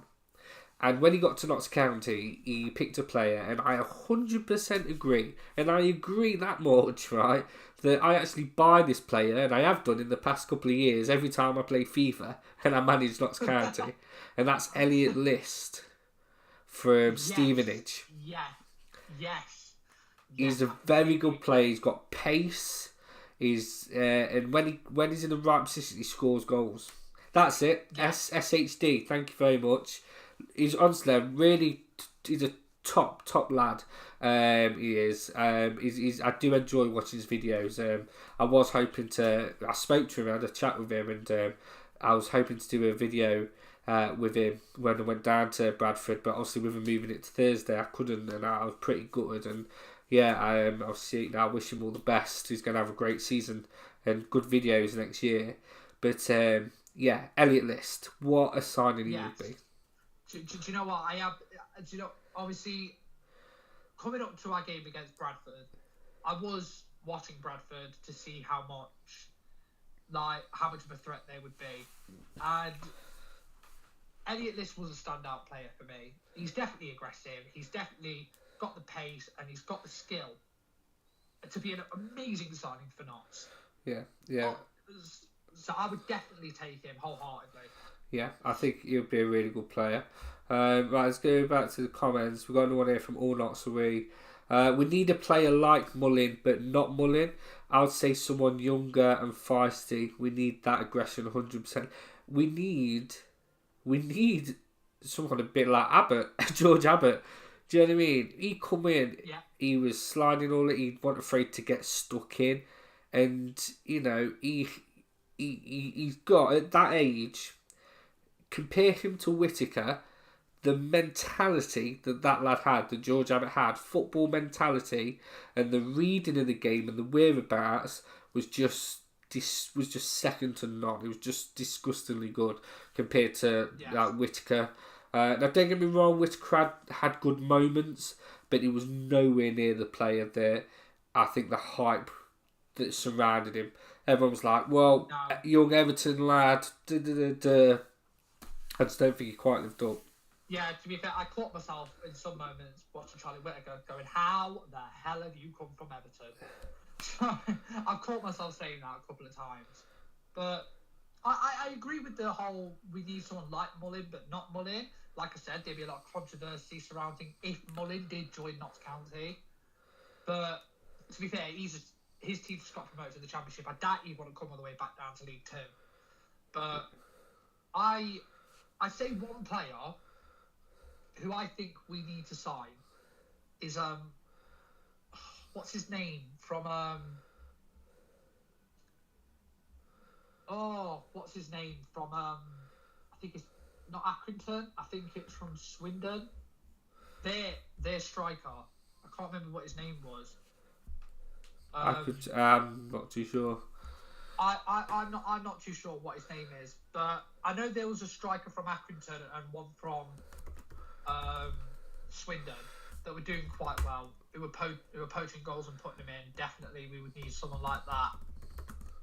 And when he got to Notts County, he picked a player, and I 100% agree. And I agree that much, right, that I actually buy this player, and I have done in the past couple of years, every time I play FIFA, and I manage Notts County. And that's Elliot List from Stevenage. Yes. He's a very good player. He's got pace. And when he's in the right position, he scores goals. That's it. SHD. Thank you very much. He's honestly he's a top lad. He is. I do enjoy watching his videos. I spoke to him, I had a chat with him, and I was hoping to do a video with him when I went down to Bradford, but obviously with him moving it to Thursday, I couldn't, and I was pretty gutted. And yeah, obviously I wish him all the best. He's going to have a great season and good videos next year. But yeah, Elliot List, what a signing he would be. Do you know what I have? Do you know? Obviously, coming up to our game against Bradford, I was watching Bradford to see how much of a threat they would be, and Elliot List was a standout player for me. He's definitely aggressive. He's definitely got the pace and he's got the skill to be an amazing signing for Notts. Yeah. So I would definitely take him wholeheartedly. Yeah, I think he'll be a really good player. Right, let's go back to the comments. We've got another one here from All Not Surrey. We need a player like Mullin, but not Mullin. I would say someone younger and feisty. We need that aggression 100%. We need someone a bit like Abbott, George Abbott. Do you know what I mean? He come in, he was sliding all it. He wasn't afraid to get stuck in, and you know he's got at that age. Compare him to Whittaker, the mentality that lad had, that George Abbott had, football mentality, and the reading of the game and the whereabouts was just second to none. It was just disgustingly good compared to Whittaker. Now, don't get me wrong, Whittaker had good moments, but he was nowhere near the player that I think the hype that surrounded him. Everyone was like, well, young Everton lad, I just don't think he quite lived up. Yeah, to be fair, I caught myself in some moments watching Charlie Whittaker going, how the hell have you come from Everton? I've caught myself saying that a couple of times. But I agree with the whole, we need someone like Mullin, but not Mullin. Like I said, there'd be a lot of controversy surrounding if Mullin did join Notts County. But to be fair, his team just got promoted to the Championship. I doubt he'd want to come all the way back down to League Two. But I say one player who I think we need to sign is what's his name from what's his name from I think it's not Accrington, I think it's from Swindon. Their striker, I can't remember what his name was. I'm not too sure. I'm not too sure what his name is, but I know there was a striker from Accrington and one from Swindon that were doing quite well. Who were poaching goals and putting them in. Definitely, we would need someone like that.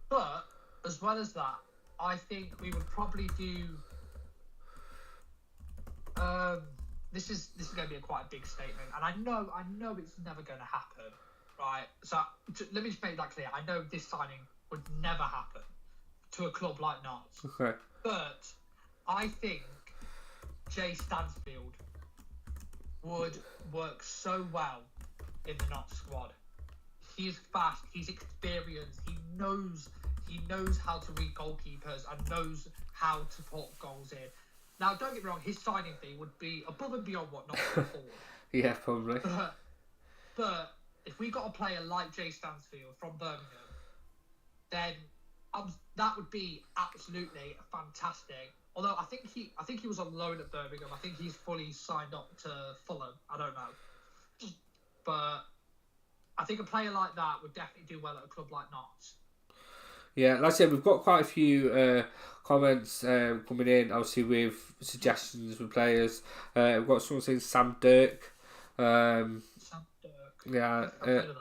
But as well as that, I think we would probably do. This is going to be quite a big statement, and I know it's never going to happen, right? So let me just make that clear. I know this signing would never happen to a club like Notts. Okay. But I think Jay Stansfield would work so well in the Notts squad. He is fast, he's experienced, he knows how to read goalkeepers and knows how to put goals in. Now, don't get me wrong, his signing fee would be above and beyond what Notts can afford. Yeah, probably. But if we got a player like Jay Stansfield from Birmingham, then that would be absolutely fantastic. Although I think he was on loan at Birmingham. I think he's fully signed up to Fulham. I don't know, but I think a player like that would definitely do well at a club like Notts. Yeah, like I said, we've got quite a few comments coming in, obviously with suggestions for players. We've got someone saying Sam Dirk. Sam Dirk. Yeah. I've heard of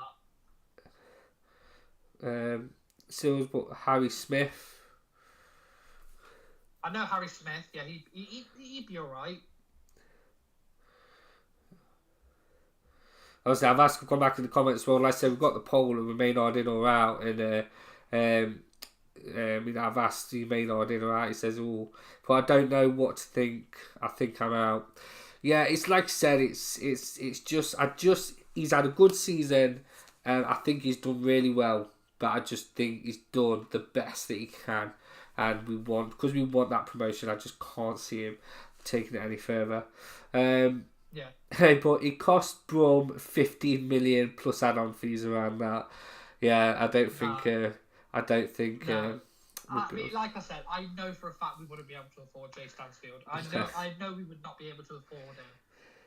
that. Sills, but Harry Smith. I know Harry Smith. Yeah, he'd be all right. Obviously, I've asked to come back in the comments as well. Like I said, we've got the poll of Maynard in or out, and I've asked you Maynard in or out. He says, "Oh, but I don't know what to think. I think I'm out." Yeah, it's like I said. It's just he's had a good season, and I think he's done really well. But I just think he's done the best that he can, and because we want that promotion. I just can't see him taking it any further. Yeah. Hey, but it cost Brum 15 million plus add-on fees around that. Yeah, I don't think. No. I mean, like I said, I know for a fact we wouldn't be able to afford Jay Stansfield. I know we would not be able to afford him.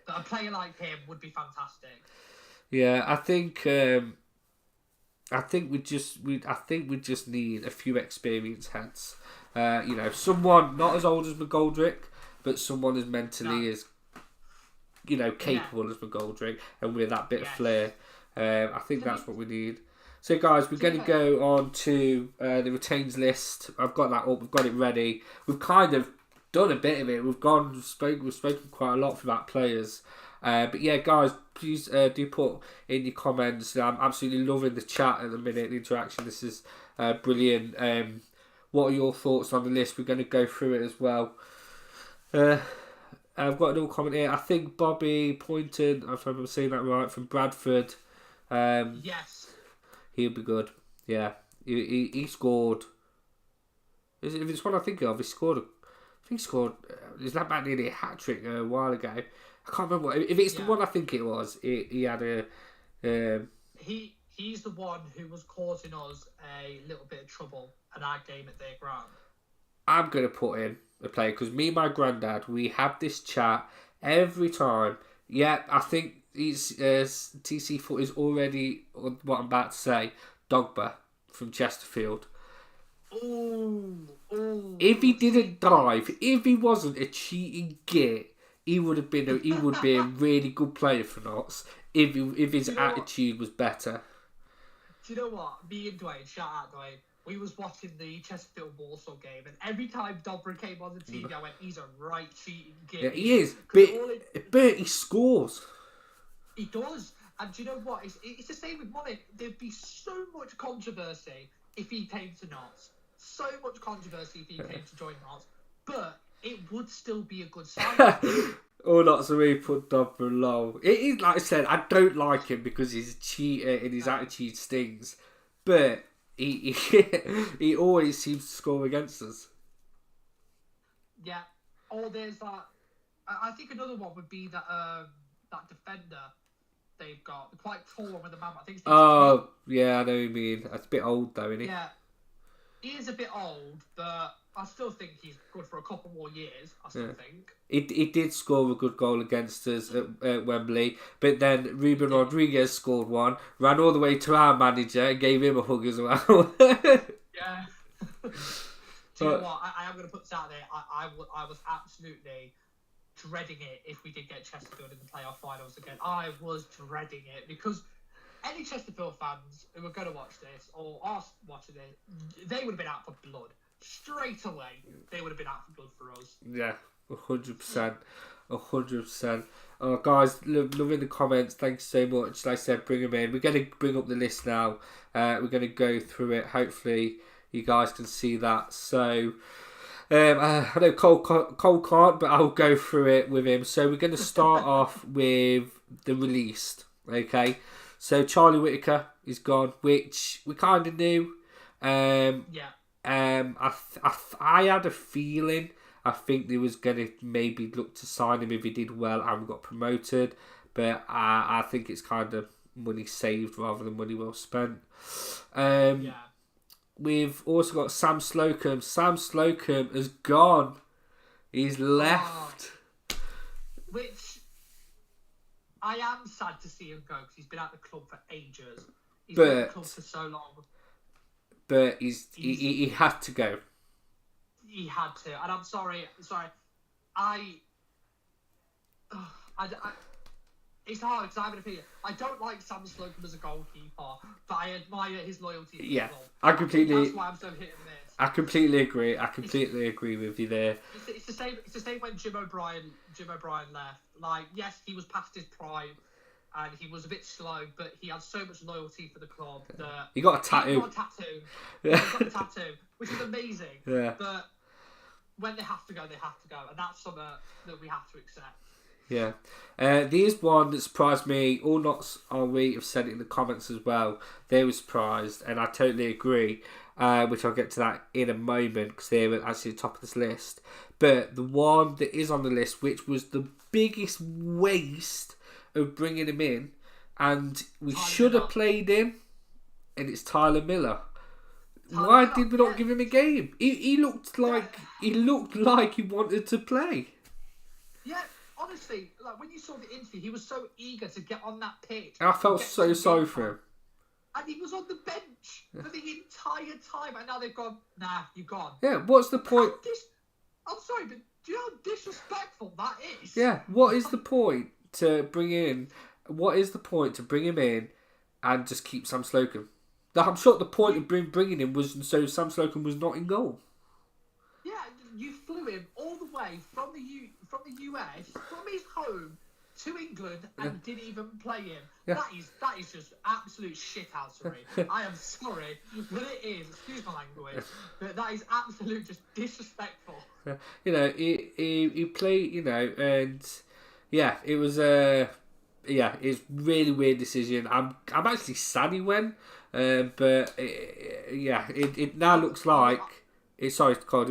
But a player like him would be fantastic. Yeah, I think we just need a few experienced heads. Someone not as old as McGoldrick, but someone as mentally as capable as McGoldrick, and with that bit of flair. I think that's what we need. So, guys, we're going to go on to the retains list. I've got that up. We've got it ready. We've kind of done a bit of it. We've spoken quite a lot about players. But yeah, guys, please do put in your comments. I'm absolutely loving the chat at the minute, the interaction. This is brilliant. What are your thoughts on the list? We're going to go through it as well. I've got another comment here. I think Bobby Poynton, if I'm saying that right, from Bradford. Yes. He'll be good. Yeah. He scored. If it's what I think of, he scored. Is that back nearly a hat trick a while ago? I can't remember. If it's the one I think it was, he had a. He's the one who was causing us a little bit of trouble at our game at their ground. I'm going to put in a player because me and my granddad, we have this chat every time. Yeah, I think he's TC Foot is already on what I'm about to say. Dogba from Chesterfield. Ooh. If he didn't dive, if he wasn't a cheating git, he would be a really good player for Notts. If his attitude was better. Do you know what? Me and Dwayne, shout out Dwayne. We was watching the Chesterfield Walsall game, and every time Dobra came on the TV, I went, "He's a right cheating git." Yeah, he is, but he scores. He does, and do you know what? It's the same with Money. There'd be so much controversy if he came to Notts. So much controversy if he came to join Notts, but it would still be a good sign. Oh, not so we put Dobber low. It is like I said, I don't like him because he's a cheater and his attitude stings. But he always seems to score against us. Yeah. Or there's that. I think another one would be that that defender they've got, the quite tall one with the man. I think. Yeah, I know what you mean. That's a bit old though, isn't he? Yeah. He is a bit old, but I still think he's good for a couple more years. I still think. He did score a good goal against us at Wembley, but then Ruben Rodriguez scored one, ran all the way to our manager and gave him a hug as well. Yeah. Do you know what? I am going to put this out there. I was absolutely dreading it if we did get Chesterfield in the playoff finals again. I was dreading it because any Chesterfield fans who were going to watch this or are watching it, they would have been out for blood. Straight away, they would have been out for blood for us. Yeah, 100%. 100%. Oh, guys, loving the comments. Thanks so much. Like I said, bring them in. We're going to bring up the list now. We're going to go through it. Hopefully, you guys can see that. So, I know Cole can't, but I'll go through it with him. So, we're going to start off with the released. Okay. So, Charlie Whittaker is gone, which we kind of knew. Yeah. I had a feeling. I think they was going to maybe look to sign him if he did well and got promoted. But I think it's kind of money saved rather than money well spent. Yeah. We've also got Sam Slocum. Sam Slocum has gone. He's left. Which I am sad to see him go because he's been at the club for ages. He's been at the club for so long. But he had to go. He had to, and I'm sorry. It's hard because I have an opinion. I don't like Sam Slocum as a goalkeeper, but I admire his loyalty to the club. That's why I'm so hit and miss. I completely agree. I completely agree with you there. It's the same. It's the same when Jim O'Brien left. Like, yes, he was past his prime. And he was a bit slow, but he had so much loyalty for the club that he got a tattoo. He got a tattoo, which is amazing. Yeah. But when they have to go, they have to go, and that's something that we have to accept. Yeah. There's one that surprised me. All Knots on we have said it in the comments as well. They were surprised, and I totally agree. Which I'll get to that in a moment because they were actually top of this list. But the one that is on the list, which was the biggest waste of bringing him in, and we should have played him, and it's Tyler Miller. Why did we not give him a game? He looked like he wanted to play. Yeah, honestly, like when you saw the interview, he was so eager to get on that pitch. I felt so sorry for him. And he was on the bench for the entire time, and now they've gone, nah, you're gone. Yeah, what's the point? I'm sorry, but Do you know how disrespectful that is? Yeah, what is the point to bring in? What is the point to bring him in and just keep Sam Slocum? I'm sure the point of bringing him was so Sam Slocum was not in goal. Yeah, you flew him all the way from the US, from his home to England, and didn't even play him. Yeah. That is just absolute shithousery. I am sorry, but it is. Excuse my language, but that is absolute just disrespectful. You know, he played. You know, and yeah, it was it's really weird decision. I'm actually sad he went, but it now looks like. Sorry, Carl,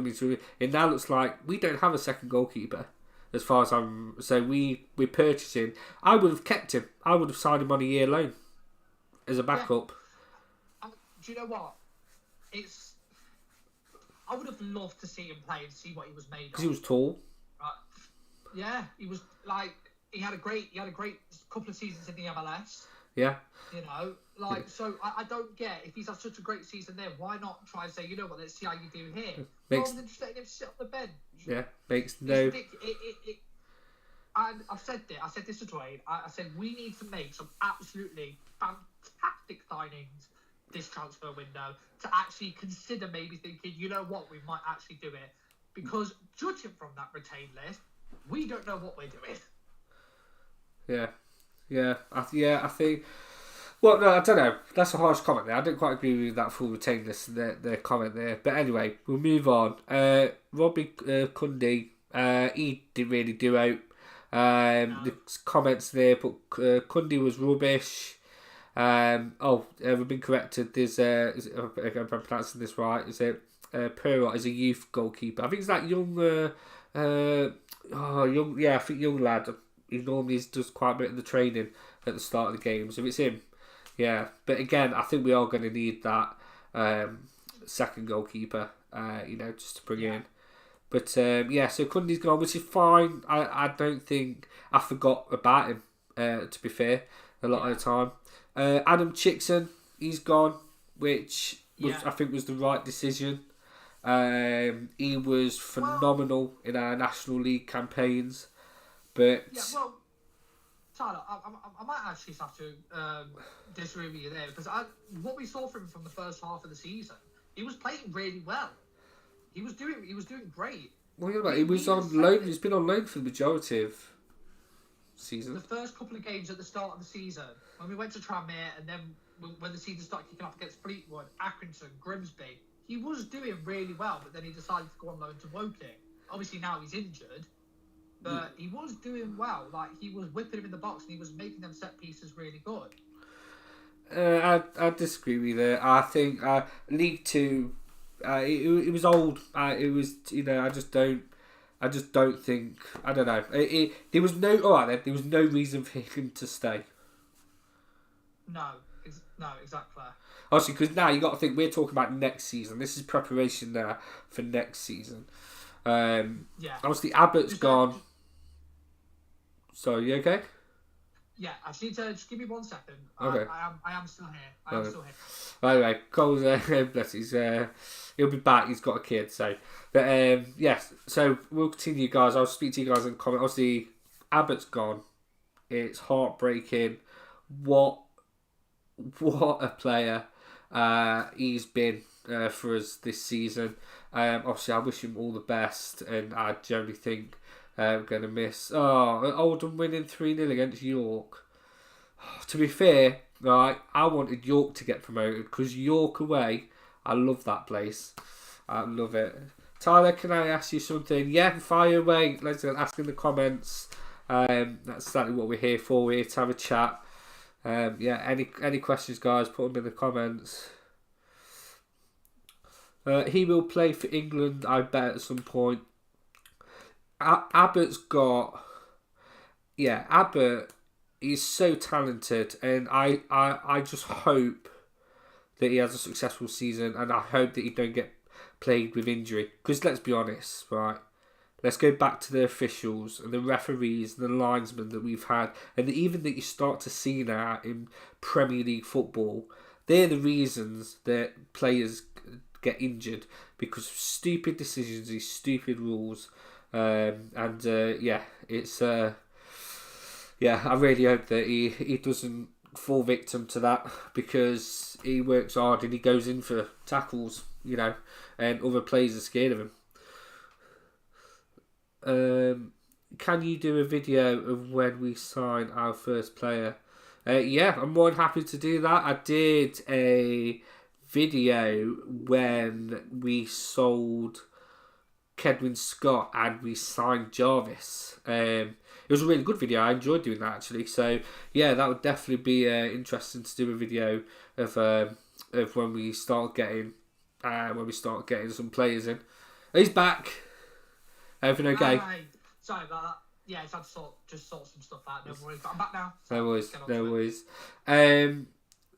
it now looks like we don't have a second goalkeeper. As far as we're purchasing. I would have kept him. I would have signed him on a year loan as a backup. Yeah. Do you know what? I would have loved to see him play and see what he was made of. Because he was tall. Right. Yeah, he was like he had a great couple of seasons in the MLS. Yeah. You know, so I don't get if he's had such a great season there, why not try and say, you know what, let's see how you do here. Rather than just letting him sit on the bench. Yeah, makes no. And I said this to Dwayne. I said we need to make some absolutely fantastic signings this transfer window to actually consider maybe thinking, you know what, we might actually do it. Because judging from that retained list, we don't know what we're doing. I think. Well, no, I don't know. That's a harsh comment there. I didn't quite agree with that full retained list, the comment there. But anyway, we'll move on. Robbie Cundy, he didn't really do out. The comments there, but Cundy was rubbish. We've been corrected. There's if I'm pronouncing this right, is it Perrot is a youth goalkeeper? I think it's that young, I think young lad. He normally does quite a bit of the training at the start of the game, so it's him. Yeah, but again, I think we are going to need that second goalkeeper, just to bring in. But so Cundy's gone, which is fine. I don't think I forgot about him, to be fair, a lot of the time. Adam Chickson, he's gone, which I think was the right decision. He was phenomenal in our National League campaigns. But Tyler, I might actually have to disagree with you there because what we saw from him from the first half of the season, he was playing really well. He was doing great. What are you about? He was on loan. He's been on loan for the majority of season. The first couple of games at the start of the season, when we went to Tranmere, and then when the season started kicking off against Fleetwood, Accrington, Grimsby, he was doing really well. But then he decided to go on loan to Woking. Obviously now he's injured. But he was doing well. Like, he was whipping him in the box and he was making them set pieces really good. I disagree with you there. I think League Two, it was old. It was, I just don't think. I don't know. There was no reason for him to stay. No, exactly. Obviously, because now you got to think we're talking about next season. This is preparation now for next season. Obviously, Abbott's gone. Sorry, you okay? Yeah, I just need to just give me 1 second. Okay. I am still here. I am still here. Anyway, Cole's bless he'll be back. He's got a kid, so yes. So we'll continue, guys. I'll speak to you guys in the comment. Obviously, Abbott's gone. It's heartbreaking. What a player he's been for us this season. Obviously, I wish him all the best, and I generally think we're going to miss. Oldham winning 3-0 against York. To be fair, right, I wanted York to get promoted because York away, I love that place. I love it. Tyler, can I ask you something? Yeah, fire away. Let's ask in the comments. That's exactly what we're here for. We're here to have a chat. Any questions, guys? Put them in the comments. He will play for England, I bet, at some point. Abbott's got... Yeah, Abbott is so talented, and I just hope that he has a successful season, and I hope that he don't get plagued with injury. Because let's be honest, right? Let's go back to the officials and the referees and the linesmen that we've had, and even that you start to see now in Premier League football. They're the reasons that players get injured because of stupid decisions, these stupid rules. It's I really hope that he doesn't fall victim to that, because he works hard and he goes in for tackles, and other players are scared of him. Can you do a video of when we sign our first player? I'm more than happy to do that. I did a video when we sold Kedwin Scott and we signed Jarvis. It was a really good video. I enjoyed doing that, actually. So yeah, that would definitely be interesting to do a video of when we start getting some players in. He's back. Everything okay? Hi. Sorry about that. Yeah, it's had to sort some stuff out. No worries. But I'm back now. So No worries.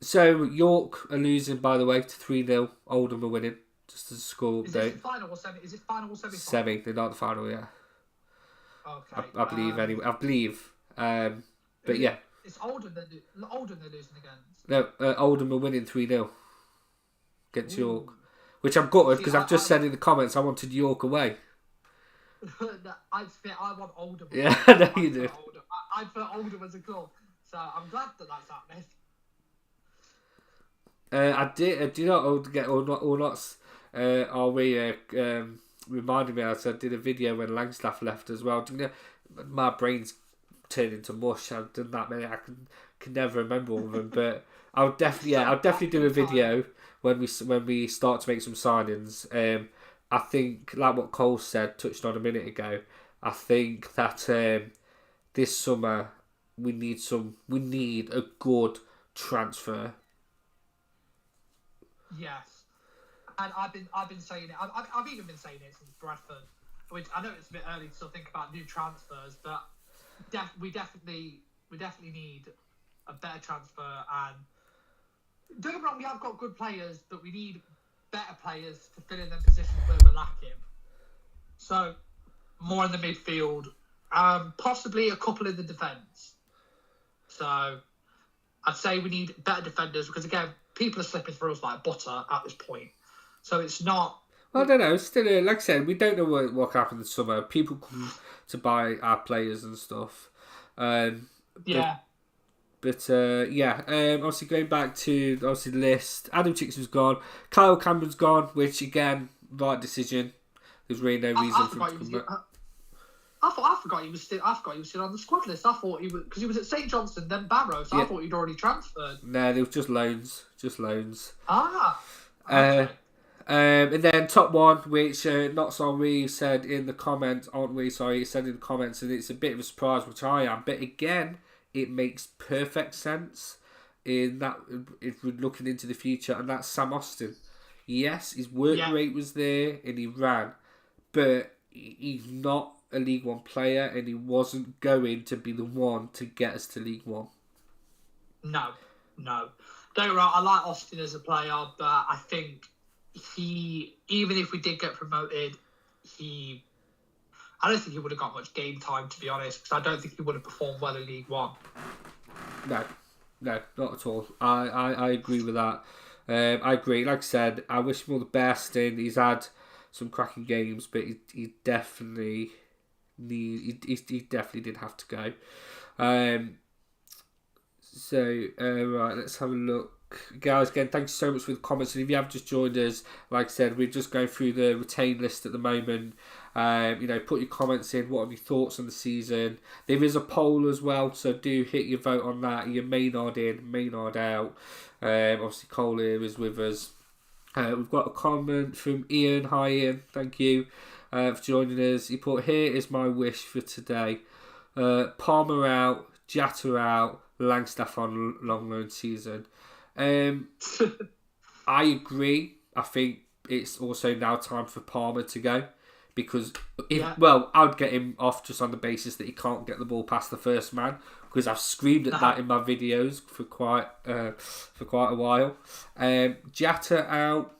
So York are losing, by the way, to 3-0. Oldham are winning. Just as a score update. Is this the final or semi? Is it final or semi? Semi. They're not the final, yeah. Okay. I believe anyway. I believe. But yeah. It's Oldham they're losing against. No, Oldham are winning 3-0 against York, which I'm gutted because I've just said in the comments I wanted York away. I want Oldham. Yeah, I know you do. I put Oldham as a club, so I'm glad that that's happening. I did. Do you know get or not? Are we reminding me? I did a video when Langstaff left as well. Do you know, my brain's turned into mush. I've done that many. I can never remember all of them. But I'll definitely do a video when we start to make some signings. I think, like what Cole touched on a minute ago, I think that this summer we need a good transfer. Yes, and I've been saying it. I've even been saying it since Bradford. Which I know it's a bit early to still think about new transfers, but we definitely need a better transfer. And don't get me wrong, we have got good players, but we need better players to fill in the positions where we're lacking. So more in the midfield, possibly a couple in the defence. So I'd say we need better defenders, because again, people are slipping through us like butter at this point. So it's not. Well, I don't know. Still, like I said, we don't know what happened this summer. People come to buy our players and stuff. Yeah. But obviously going back to the list, Adam Chicks was gone, Kyle Cameron's gone, which again, right decision. There's really no reason for him to come back. I forgot he was still on the squad list. I thought he was, because he was at St Johnstone, then Barrow, so I thought he'd already transferred. No, they were just loans. Okay. And then top one, which Not So We said in the comments, aren't we? Sorry, he said in the comments, and it's a bit of a surprise, which I am. But again, it makes perfect sense in that if we're looking into the future, and that's Sam Austin. Yes, his work rate was there and he ran, but he's not a League One player, and he wasn't going to be the one to get us to League One. No. Don't get me wrong, I like Austin as a player, but I think even if we did get promoted, I don't think he would have got much game time, to be honest, because I don't think he would have performed well in League One. No, not at all. I agree with that. I agree. Like I said, I wish him all the best, and he's had some cracking games, but he definitely did have to go. Right, let's have a look. Guys, again, thank you so much for the comments, and if you have just joined us, like I said, we're just going through the retained list at the moment. Put your comments in. What are your thoughts on the season? There is a poll as well, so do hit your vote on that. Your Maynard in, Maynard out. Obviously Cole here is with us. We've got a comment from Ian. Hi Ian, thank you for joining us. He put, here is my wish for today. Palmer out, Jatta out, Langstaff on long loan season. I agree. I think it's also now time for Palmer to go, because I'd get him off just on the basis that he can't get the ball past the first man, because I've screamed at that in my videos for quite a while. Jatta out.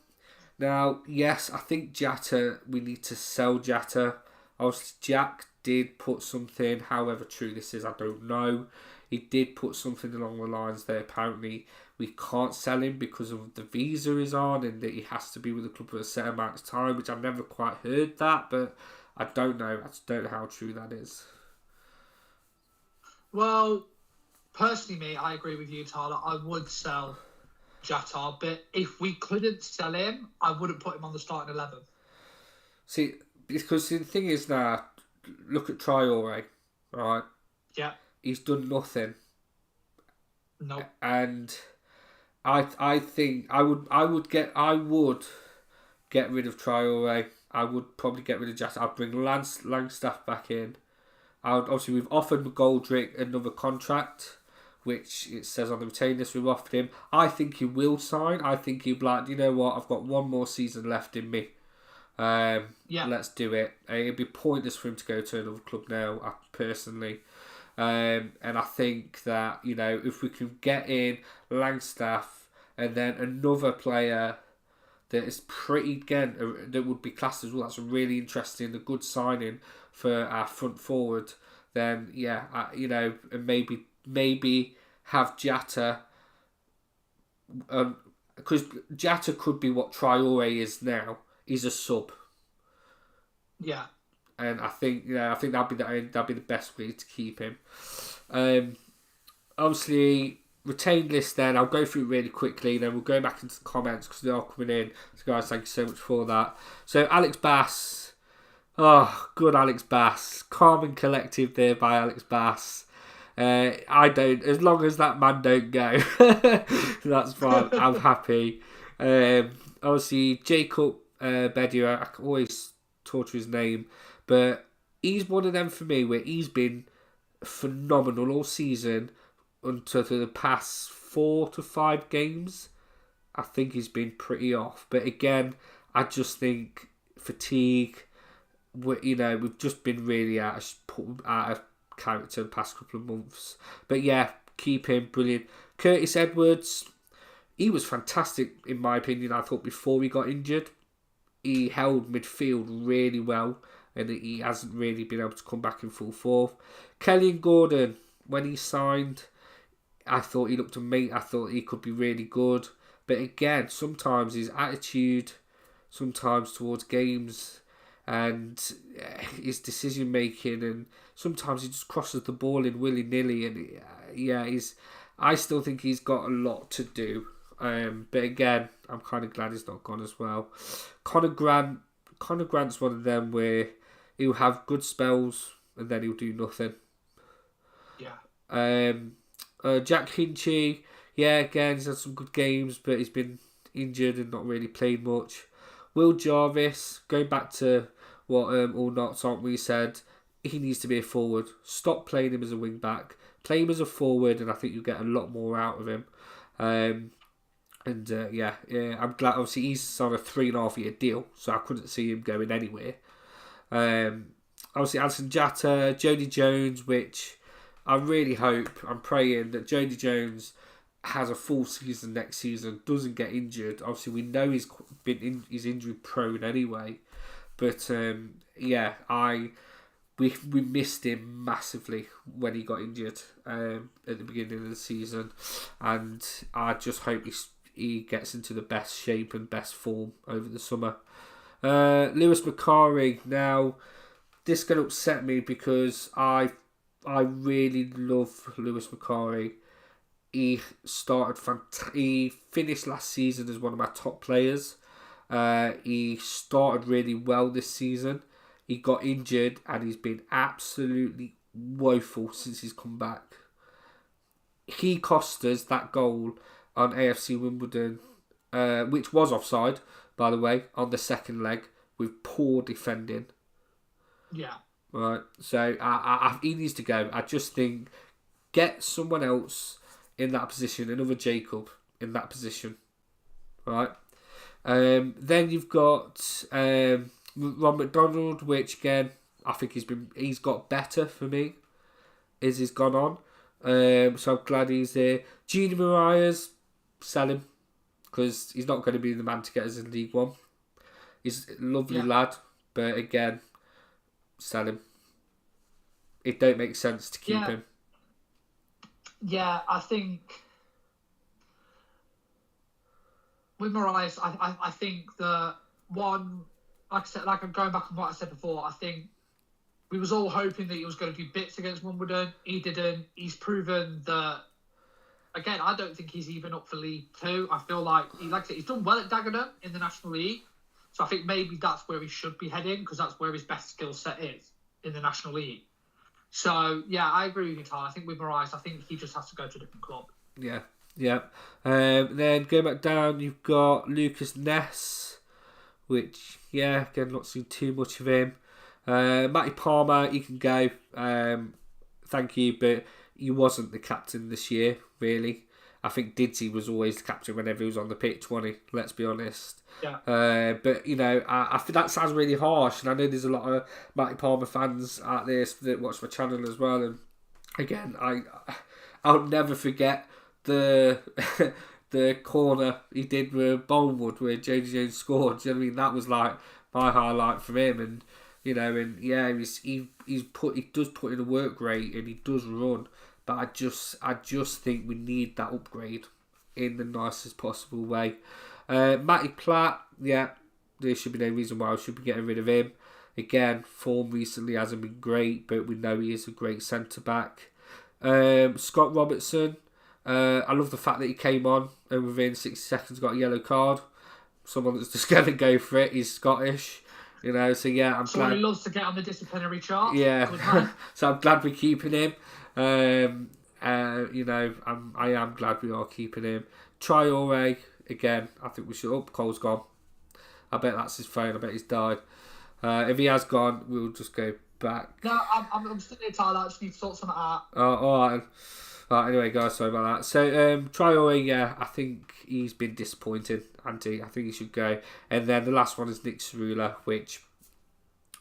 Now, yes, I think Jatta, we need to sell Jatta. Obviously, Jack did put something, however true this is, I don't know. he did put something along the lines that apparently we can't sell him because of the visa he's on and that he has to be with the club for a set amount of time, which I've never quite heard that, but I don't know. I just don't know how true that is. Well, personally, mate, I agree with you, Tyler. I would sell Jata, but if we couldn't sell him, I wouldn't put him on the starting 11. See, because the thing is now, look at Traore, right? Yeah. He's done nothing. No. And I think I would get rid of Traore. I would probably get rid of Jata. I'd bring Langstaff back in. Obviously, we've offered McGoldrick another contract, which it says on the retainer list we've offered him. I think he will sign. I think he'll be like, you know what, I've got one more season left in me. Let's do it. It'd be pointless for him to go to another club now, personally. And I think that, you know, if we can get in Langstaff and then another player that is pretty, again, that would be classed as well, that's a really interesting, a good signing for our front forward, then, yeah, you know, and maybe have Jata, because Jata could be what Traore is now. He's a sub. Yeah. And I think that'd be the best way to keep him. Obviously, retained list. Then I'll go through it really quickly. Then we'll go back into the comments because they are coming in. So guys, thank you so much for that. So Alex Bass, good Alex Bass, calm and collective there by Alex Bass. I don't, as long as that man don't go, that's fine. I'm happy. Obviously, Jacob Bedia, I can always torture his name, but he's one of them for me where he's been phenomenal all season until the past 4 to 5 games. I think he's been pretty off, but again, I just think fatigue. We've just been really out of character the past couple of months. But yeah, keep him, brilliant. Curtis Edwards, he was fantastic in my opinion. I thought before he got injured, he held midfield really well, and he hasn't really been able to come back in full form. Kelly and Gordon, when he signed, I thought he looked amazing. I thought he could be really good, but again, sometimes his attitude, sometimes towards games, and his decision making, and sometimes he just crosses the ball in willy nilly, and I still think he's got a lot to do. But again, I'm kind of glad he's not gone as well. Conor Grant's one of them where he'll have good spells and then he'll do nothing. Yeah. Jack Hinchy, again, he's had some good games, but he's been injured and not really played much. Will Jarvis, going back to what All Knots Aren't We said, he needs to be a forward. Stop playing him as a wing back. Play him as a forward, and I think you'll get a lot more out of him. I'm glad. Obviously, he's on a 3.5-year deal, so I couldn't see him going anywhere. Obviously, Anson Jatta, Jody Jones, which I really hope, I'm praying that Jody Jones has a full season next season, doesn't get injured. Obviously, we know he's injury prone anyway, but we missed him massively when he got injured at the beginning of the season, and I just hope he gets into the best shape and best form over the summer. Lewis Macari, now this is going to upset me because I really love Lewis Macari. He finished last season as one of my top players. He started really well this season. He got injured and he's been absolutely woeful since he's come back. He cost us that goal on AFC Wimbledon, which was offside, by the way, on the second leg with poor defending. Yeah. Right. So he needs to go. I just think get someone else in that position, another Jacob in that position. Right. Then you've got Ron McDonald, which again I think he's got better for me as he's gone on. So I'm glad he's there. Gini Marias, sell him because he's not going to be the man to get us in League One. He's a lovely lad, but again, sell him. It don't make sense to keep him. Yeah, I think with Moraes, I think that one, like I said, like I'm going back on what I said before, I think we was all hoping that he was going to do bits against Wimbledon. He didn't. He's proven that. Again, I don't think he's even up for League Two. I feel like like I said, he's done well at Dagenham in the National League, so I think maybe that's where he should be heading because that's where his best skill set is in the National League. So yeah, I agree with you, Tyler. I think with Moraes, I think he just has to go to a different club. Yeah, yeah. Then going back down, you've got Lucas Ness, which, yeah, again, not seen too much of him. Matty Palmer, he can go. Thank you, but he wasn't the captain this year, really. I think Didsey was always the captain whenever he was on the pitch, wasn't he? Let's be honest. Yeah. But, you know, I think that sounds really harsh, and I know there's a lot of Matty Palmer fans out there that watch my channel as well, and again, I'll never forget the the corner he did with Bournemouth where James Jones scored. Do you know what I mean? That was like my highlight from him, and you know, and yeah, he does put in a work rate and he does run, but I just think we need that upgrade in the nicest possible way. Matty Platt, yeah, there should be no reason why I should be getting rid of him. Again, form recently hasn't been great, but we know he is a great centre back. Scott Robertson, I love the fact that he came on and within 60 seconds got a yellow card. Someone that's just going to go for it. He's Scottish, you know. So yeah, I'm glad. He loves to get on the disciplinary chart. Yeah, so I'm glad we're keeping him. You know, I am glad we are keeping him. Traore, again, I think we should. Oh, Cole's gone. I bet that's his phone. I bet he's died. If he has gone, we'll just go back. No, I'm still here, Tyler. I just need to sort something out. Oh, alright. Anyway, guys, sorry about that. So, Traore, yeah, I think he's been disappointing, Andy. I think he should go. And then the last one is Nick Cerula, which,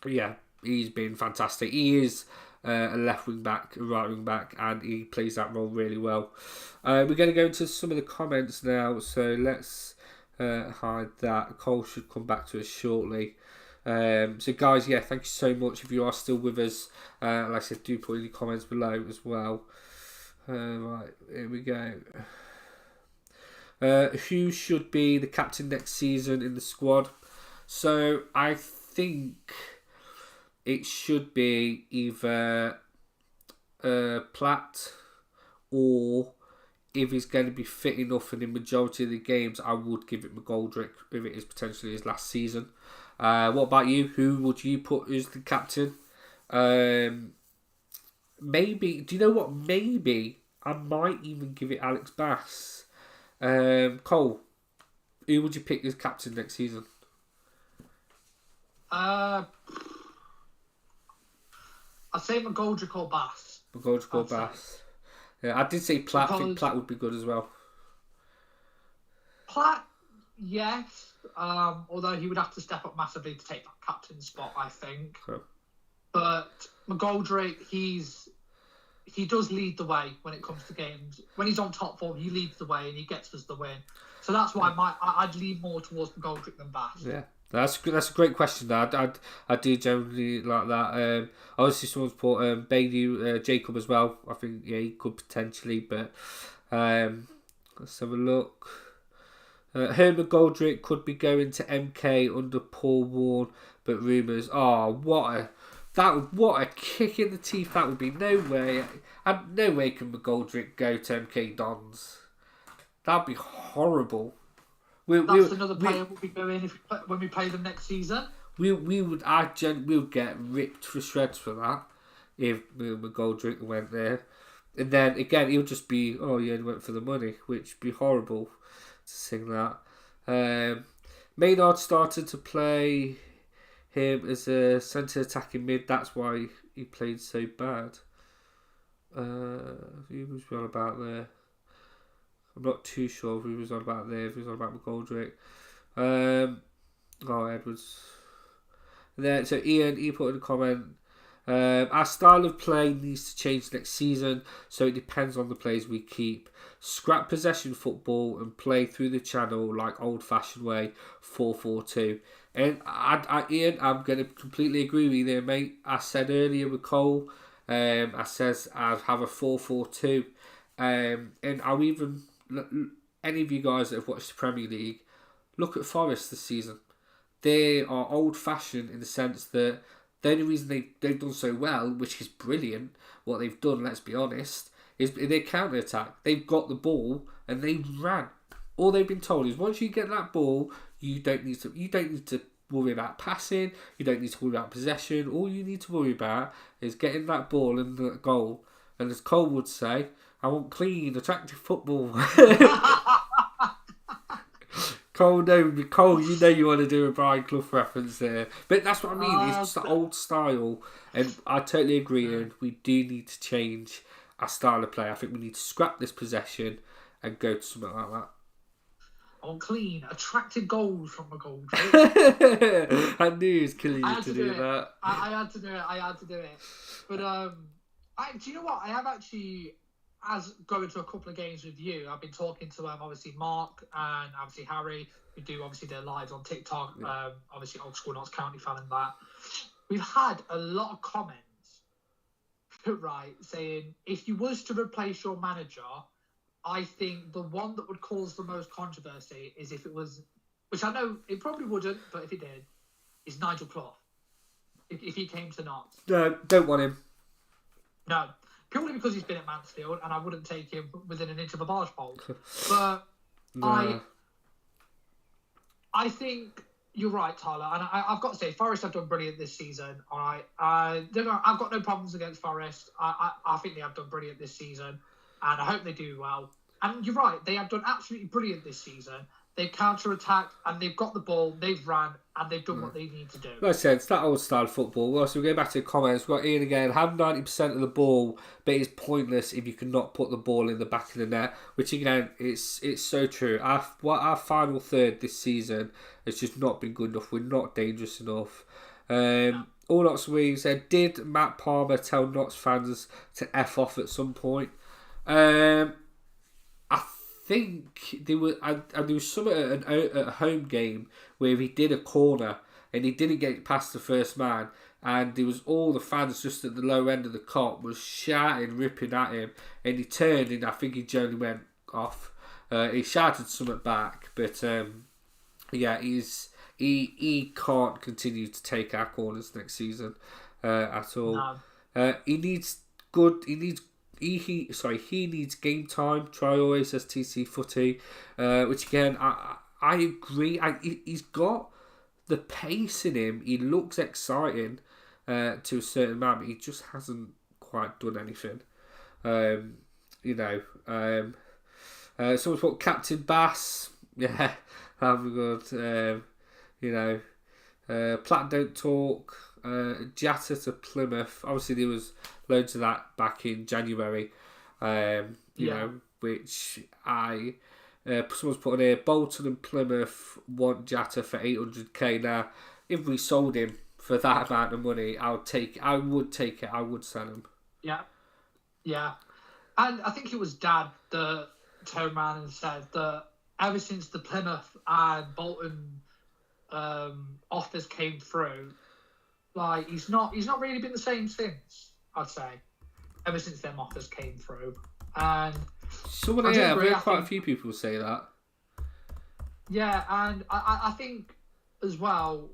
yeah, he's been fantastic. He is a left wing back, a right wing back, and he plays that role really well. We're going to go into some of the comments now, so let's hide that. Cole should come back to us shortly. So guys, yeah, thank you so much if you are still with us. Like I said, do put in your comments below as well. Right, here we go. Who should be the captain next season in the squad? So I think it should be either Platt, or if he's going to be fit enough in the majority of the games, I would give it McGoldrick if it is potentially his last season. What about you? Who would you put as the captain? Maybe, do you know what? Maybe I might even give it Alex Bass. Cole, who would you pick as captain next season? I'd say McGoldrick or Bass. McGoldrick or Bass. Yeah, I did say Platt. Because I think Platt would be good as well. Platt, yes. Although he would have to step up massively to take that captain spot, I think. Okay. But McGoldrick, he does lead the way when it comes to games. When he's on top form, he leads the way and he gets us the win. So that's why I'd lean more towards McGoldrick than Bass. Yeah, that's a great question. I do generally like that. Obviously, someone's put Bailey Jacob as well. I think he could potentially, but let's have a look. Herman Goldrick could be going to MK under Paul Warne, but rumours. Oh, what a kick in the teeth that would be. No way. And no way can McGoldrick go to MK Dons. That'd be horrible. That's another player we'll be going when we play them next season. We'll get ripped for shreds for that if McGoldrick went there. And then again, he'll just be, oh, you only went for the money, which would be horrible to sing that. Maynard started to play him as a centre attacking mid. That's why he played so bad. Who was on about there? I'm not too sure who was on about there. If he was on about McGoldrick. Edwards. And then, so Ian, he put in a comment. Our style of play needs to change next season, so it depends on the players we keep. Scrap possession football and play through the channel like old-fashioned way, 4-4-2. And Ian, I'm going to completely agree with you there, mate. I said earlier with Cole, I says I'd have a 4-4-2. And I'll even any of you guys that have watched the Premier League, look at Forest this season. They are old-fashioned in the sense that the only reason they've done so well, which is brilliant, what they've done, let's be honest, is their counter-attack. They've got the ball and they ran. All they've been told is once you get that ball, you don't need to worry about passing, you don't need to worry about possession. All you need to worry about is getting that ball in the goal. And as Cole would say, I want clean, attractive football. Cole, you know you want to do a Brian Clough reference there. But that's what I mean, it's just the old style. And I totally agree, and we do need to change our style of play. I think we need to scrap this possession and go to something like that. On clean, attractive goals from a goal. I knew he was killing you to do that. I had to do it. But do you know what? I have actually, as going to a couple of games with you, I've been talking to obviously Mark and obviously Harry, who do obviously their lives on TikTok. Yeah. Obviously Old School Notts County fan and that. We've had a lot of comments, right, saying if you was to replace your manager, I think the one that would cause the most controversy is if it was, which I know it probably wouldn't, but if it did, is Nigel Clough. If he came to Notts. No, don't want him. No, purely because he's been at Mansfield, and I wouldn't take him within an inch of a barge pole. But no. I think you're right, Tyler, and I've got to say, Forest have done brilliant this season. All right, I've got no problems against Forest. I think they have done brilliant this season. And I hope they do well. And you're right, they have done absolutely brilliant this season. They've counter-attacked and they've got the ball, they've ran, and they've done what they need to do. Like I said, it's that old-style football. Well, so we go back to the comments. We've got Ian again. Have 90% of the ball, but it's pointless if you cannot put the ball in the back of the net. Which, again, it's so true. Our final third this season has just not been good enough. We're not dangerous enough. All Notts we said, did Matt Palmer tell Notts fans to F off at some point? I think there was something at a home game where he did a corner and he didn't get past the first man, and there was all the fans just at the low end of the cop was shouting, ripping at him, and he turned and I think he generally went off. He shouted something back, but he can't continue to take our corners next season at all. No. He needs game time. Try always, says TC Footy, which again I agree. He's got the pace in him. He looks exciting to a certain amount, but he just hasn't quite done anything. Someone's put Captain Bass. Yeah, I'm good. Platt Don't Talk. Jatta to Plymouth. Obviously, there was loads of that back in January. Which someone's put on here. Bolton and Plymouth want Jatta for 800k. Now, if we sold him for that amount of money, I would take it. I would sell him. Yeah. And I think it was Dad that turned around and said that ever since the Plymouth and Bolton offers came through, like he's not really been the same since, I'd say, ever since them offers came through. And I've heard quite a few people say that. Yeah, and I think as well,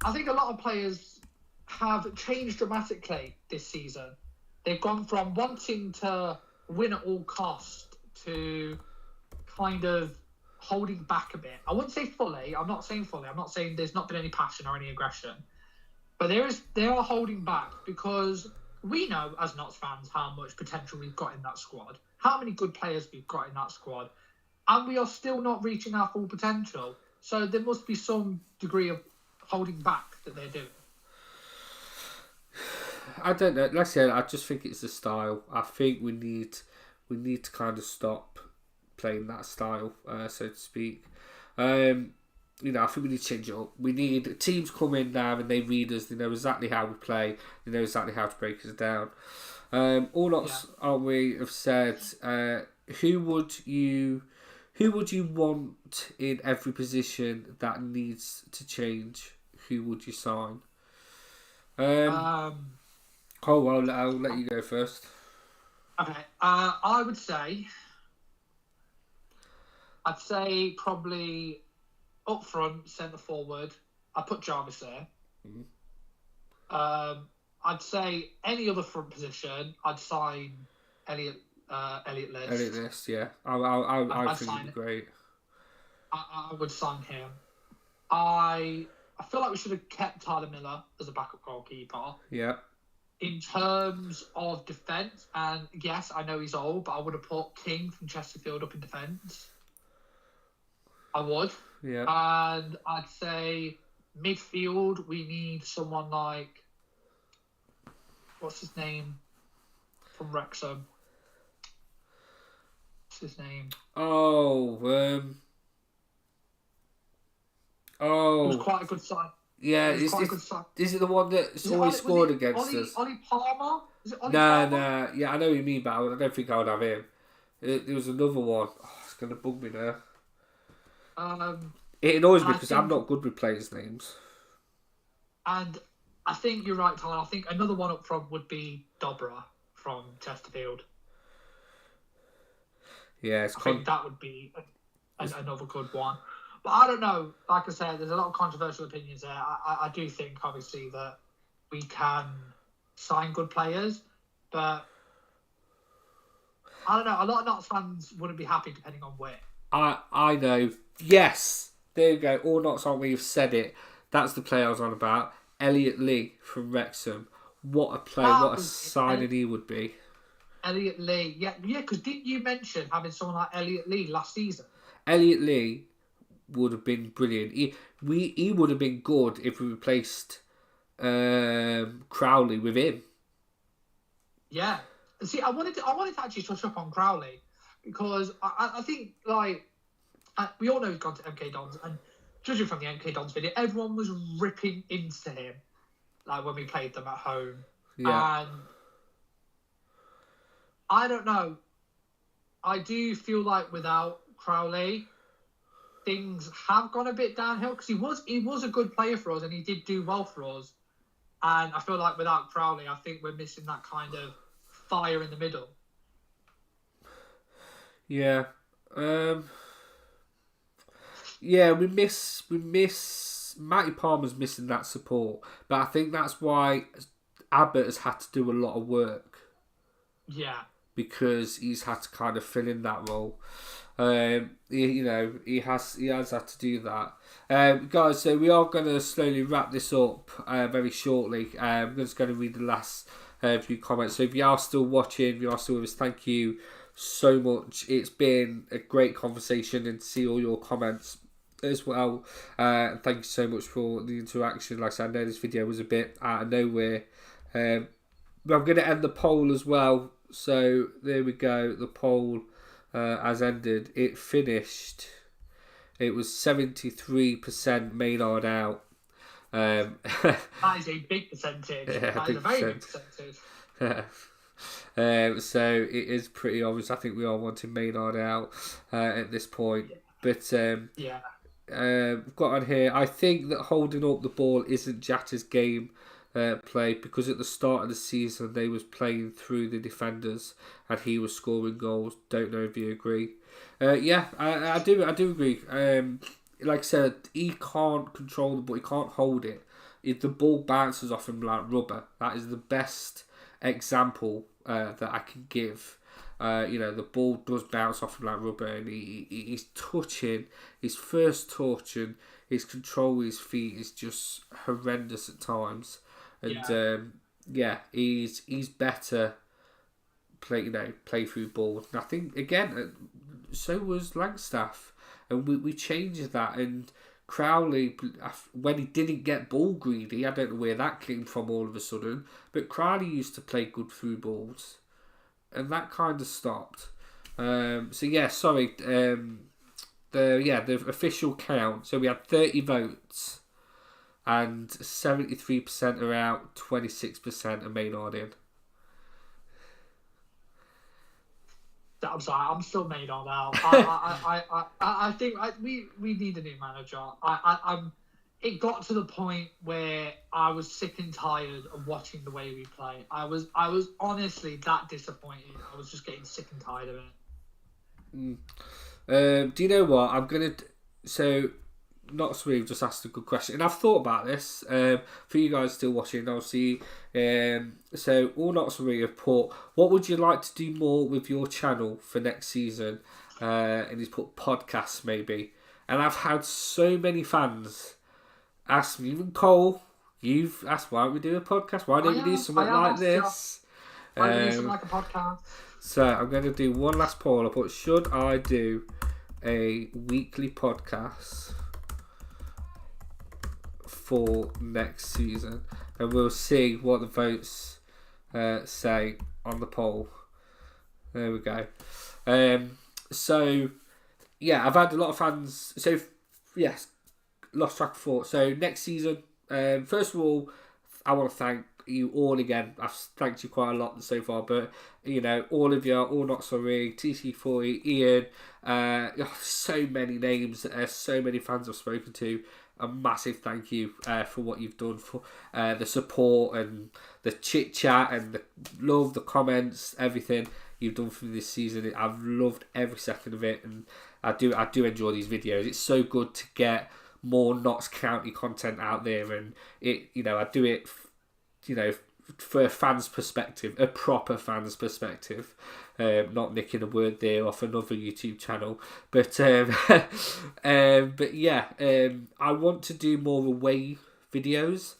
I think a lot of players have changed dramatically this season. They've gone from wanting to win at all cost to kind of holding back a bit. I wouldn't say fully. I'm not saying fully. I'm not saying there's not been any passion or any aggression. But they are holding back because we know as Notts fans how much potential we've got in that squad, how many good players we've got in that squad, and we are still not reaching our full potential. So there must be some degree of holding back that they're doing. I don't know. Like I said, I just think it's the style. I think we need to kind of stop playing that style, so to speak. I think we need to change it up. We need teams come in now and they read us. They know exactly how we play. They know exactly how to break us down. All Notts, aren't we, have said, who would you want in every position that needs to change? Who would you sign? I'll let you go first. Okay. I'd say probably up front, centre forward. I'd put Jarvis there. Mhm. I'd say any other front position, I'd sign Elliot. Elliot List. Elliot List, yeah. I I'd think sign he'd it. be great. I would sign him. I feel like we should have kept Tyler Miller as a backup goalkeeper. Yeah. In terms of defence, and yes, I know he's old, but I would have put King from Chesterfield up in defence. I would. Yeah. And I'd say midfield, we need someone like, what's his name from Wrexham? What's his name? Oh, It was oh, quite a good sign. yeah. It was quite a good sign. Is it the one that's always scored against us? Ollie Palmer? Is it Ollie No, Palmer? no. Yeah, I know what you mean, but I don't think I would have him. There was another one. Oh, it's going to bug me now. It annoys me because I'm not good with players' names. And I think you're right, Tyler. I think another one up front would be Dobra from Chesterfield. Yeah, I think that would be another good one. But I don't know. Like I said, there's a lot of controversial opinions there. I do think, obviously, that we can sign good players. But I don't know. A lot of Notts fans wouldn't be happy depending on where. I know. Yes. There you go. All Notts on, we've said it. That's the player I was on about. Elliot Lee from Wrexham. What a player. What a signing he would be. Elliot Lee. Yeah, because didn't you mention having someone like Elliot Lee last season? Elliot Lee would have been brilliant. He would have been good if we replaced Crowley with him. Yeah. See, I wanted to actually touch up on Crowley because I think, like, we all know he's gone to MK Dons, and judging from the MK Dons video, everyone was ripping into him, like, when we played them at home. Yeah. And I don't know. I do feel like without Crowley, things have gone a bit downhill because he was a good player for us and he did do well for us. And I feel like without Crowley, I think we're missing that kind of fire in the middle. Yeah. Yeah, we miss Matty Palmer's missing that support, but I think that's why Abbott has had to do a lot of work. Yeah. Because he's had to kind of fill in that role. He has had to do that. Guys, so we are going to slowly wrap this up very shortly. I'm just going to read the last few comments. So if you are still watching, if you are still with us, thank you so much. It's been a great conversation and to see all your comments as well. Thank you so much for the interaction. Like I said, I know this video was a bit out of nowhere. But I'm going to end the poll as well. So there we go. The poll has ended. It finished. It was 73% Maynard out. That is a big percentage. Yeah, that is a very big percentage. So it is pretty obvious. I think we all wanted Maynard out at this point. Yeah. But we've got on here. I think that holding up the ball isn't Jatta's game. Play because at the start of the season they was playing through the defenders and he was scoring goals. Don't know if you agree. I do agree. Like I said, he can't control the ball. He can't hold it. If the ball bounces off him like rubber, that is the best example that I can give. The ball does bounce off him like rubber, and he's touching. His first touch and his control with his feet is just horrendous at times. And he's better play through ball. And I think again, so was Langstaff, and we changed that. And Crowley, when he didn't get ball greedy, I don't know where that came from all of a sudden. But Crowley used to play good through balls, and that kind of stopped. The official count. So we had 30 votes. And 73% are out, 26% are Maynard in. I'm sorry, I'm still Maynard out. I think we need a new manager. it got to the point where I was sick and tired of watching the way we play. I was honestly that disappointed. I was just getting sick and tired of it. Do you know what? So not Sweet just asked a good question, and I've thought about this. For you guys still watching, obviously. So all Not Sweet have put, what would you like to do more with your channel for next season? And he's put podcasts maybe. And I've had so many fans ask me, even Cole, you've asked, why don't we do a podcast? Why don't we do something like this? Why don't we do something like a podcast? So I'm going to do one last poll. I put, should I do a weekly podcast for next season? And we'll see what the votes say on the poll. There we go. So yeah, I've had a lot of fans. So yes, lost track of thought. So next season, first of all, I want to thank you all again. I've thanked you quite a lot so far, but you know, all of you, all Not Sorry, TC40, Ian, so many names, so many fans I've spoken to. A massive thank you for what you've done, for the support and the chit chat and the love, the comments, everything you've done for this season. I've loved every second of it, and I do enjoy these videos. It's so good to get more Notts County content out there, and I do it, for a fan's perspective, a proper fan's perspective. Not nicking a word there off another YouTube channel, but yeah, I want to do more away videos.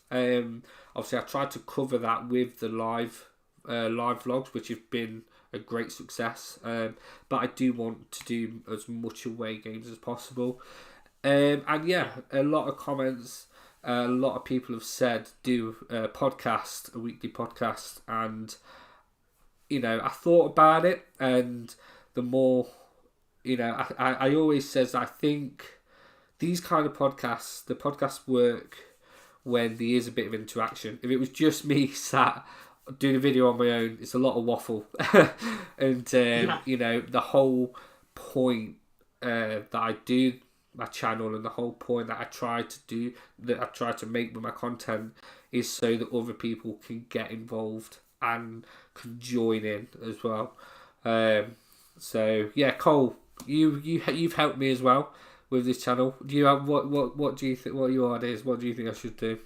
Obviously, I tried to cover that with the live vlogs, which have been a great success. But I do want to do as much away games as possible. And yeah, a lot of comments. A lot of people have said do a podcast, a weekly podcast, and I thought about it, and the more, I always says I think these kind of podcasts, the podcasts work when there is a bit of interaction. If it was just me sat doing a video on my own, it's a lot of waffle, and the whole point that I do my channel and the whole point that I try to make with my content is so that other people can get involved and can join in as well. So yeah, Cole, you've helped me as well with this channel. Do you have what do you think? What are your ideas? What do you think I should do?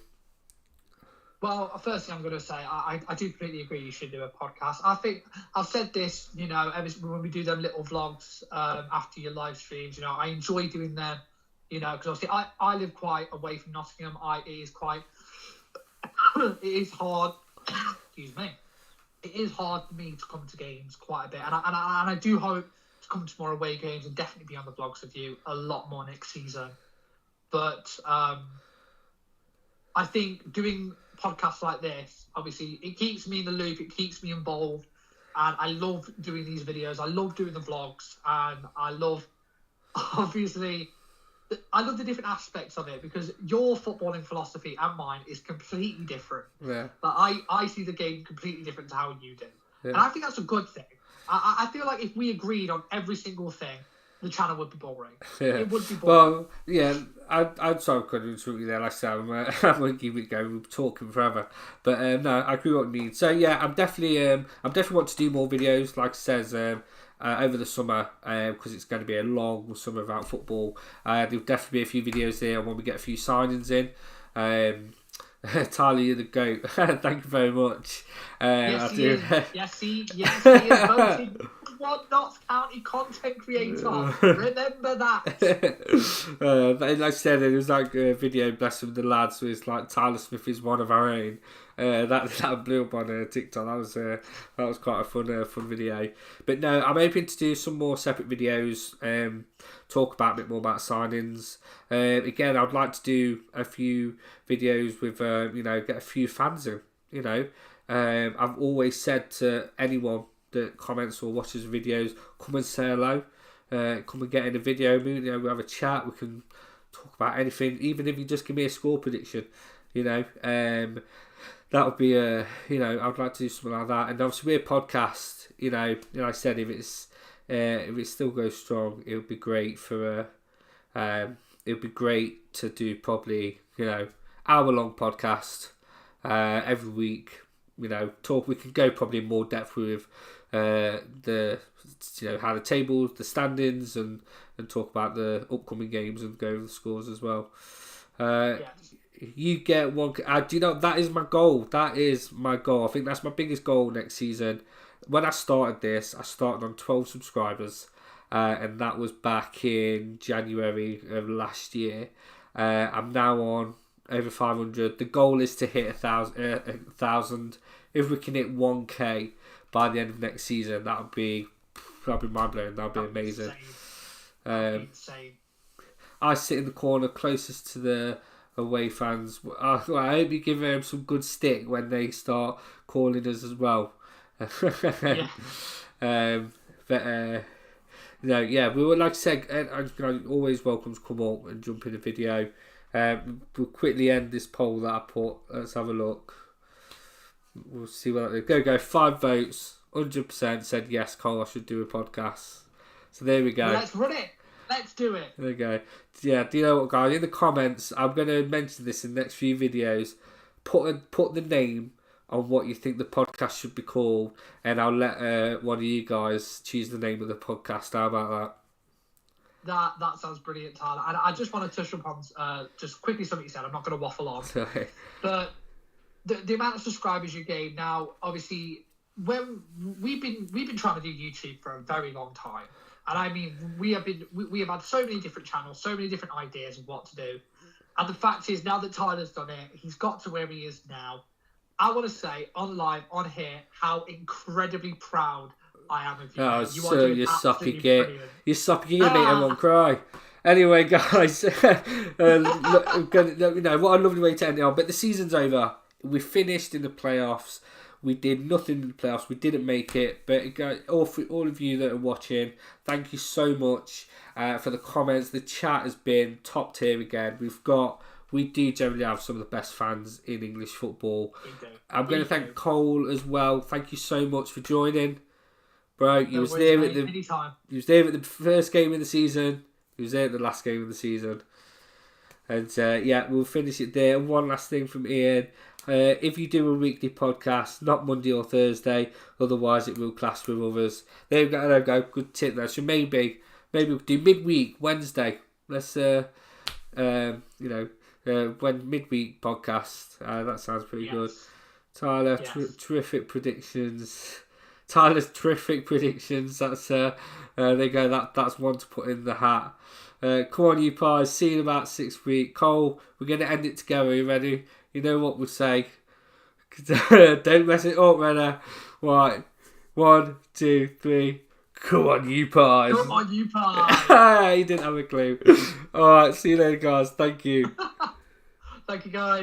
Well, firstly, I'm going to say I do completely agree. You should do a podcast. I think I've said this, when we do them little vlogs after your live streams. I enjoy doing them. Because obviously I live quite away from Nottingham. It is hard. Excuse me. It is hard for me to come to games quite a bit, and I do hope to come to more away games and definitely be on the vlogs with you a lot more next season. But I think doing podcasts like this, obviously, it keeps me in the loop. It keeps me involved, and I love doing these videos. I love doing the vlogs, and I love, obviously, I love the different aspects of it, because your footballing philosophy and mine is completely different. Yeah. But I see the game completely different to how you do. Yeah. And I think that's a good thing. I feel like if we agreed on every single thing, the channel would be boring. Yeah. It would be boring. Well, yeah, I'm sorry I couldn't interrupt you there. Like I said, I'm going to keep it going. We're talking forever. But no, I agree what you mean. So yeah, I'm definitely want to do more videos, like it says, over the summer, because it's going to be a long summer about football. There'll definitely be a few videos there when we get a few signings in. Tyler, you're the GOAT. Thank you very much. Yes, he is. Yes, he is voted one Notts County content creator. Remember that. Like I said, it was like a video, bless them, the lads, so it's like Tyler Smith is one of our own. That blew up on TikTok. That was quite a fun video. But no, I'm hoping to do some more separate videos. Talk about a bit more about signings. Again, I'd like to do a few videos with get a few fans in. I've always said to anyone that comments or watches videos, come and say hello. Come and get in a video. We have a chat. We can talk about anything, even if you just give me a score prediction. That would be I'd like to do something like that. And obviously we're a podcast. I said if it still goes strong, it would be great for it would be great to do probably hour-long podcast every week. Talk. We can go probably in more depth with the how the tables, the standings, and talk about the upcoming games and go over the scores as well. Yes. You get one. That is my goal. That is my goal. I think that's my biggest goal next season. When I started this, I started on 12 subscribers, and that was back in January of last year. I'm now on over 500. The goal is to hit 1,000. If we can hit 1K by the end of next season, that'll be mind blowing. That'll be amazing. Insane. I sit in the corner closest to the away fans. I hope you give them some good stick when they start calling us as well. We would like to say, always welcome to come up and jump in the video. We'll quickly end this poll that I put. Let's have a look. We'll see what that is. Go. 5 votes. 100% said yes, Cole, I should do a podcast. So there we go. Let's run it. Let's do it. There we go. Yeah, do you know what, guys? In the comments, I'm going to mention this in the next few videos. Put the name on what you think the podcast should be called, and I'll let one of you guys choose the name of the podcast. How about that? That sounds brilliant, Tyler. And I just want to touch upon just quickly something you said. I'm not going to waffle on. Sorry. But the amount of subscribers you gave now, obviously, when we've been trying to do YouTube for a very long time. And I mean, we have had so many different channels, so many different ideas of what to do. And the fact is, now that Tyler's done it, he's got to where he is now. I want to say on live, on here, how incredibly proud I am of you. Oh, You so you soppy git. brilliant. You soppy git, make everyone cry. Anyway, guys, what a lovely way to end it on. But the season's over. We finished in the playoffs. We did nothing in the playoffs. We didn't make it. But all of you that are watching, thank you so much for the comments. The chat has been top tier again. We do generally have some of the best fans in English football. I'm going to thank Cole as well. Thank you so much for joining, bro. You was there at the first game of the season. You was there at the last game of the season. And we'll finish it there. One last thing from Ian. If you do a weekly podcast, not Monday or Thursday, otherwise it will clash with others. There we go. Good tip there. So maybe we'll do midweek Wednesday. Let's when midweek podcast. That sounds pretty good. Tyler, terrific predictions. Tyler's terrific predictions. That's there you go. That's one to put in the hat. Come on, you pies. See you in about 6 weeks. Cole, we're going to end it together. Are you ready? You know what we'll say. Don't mess it up, Renner. Right. 1, 2, 3. Come on, you pies. Come on, you pies. He didn't have a clue. Alright, see you later, guys. Thank you. Thank you, guys.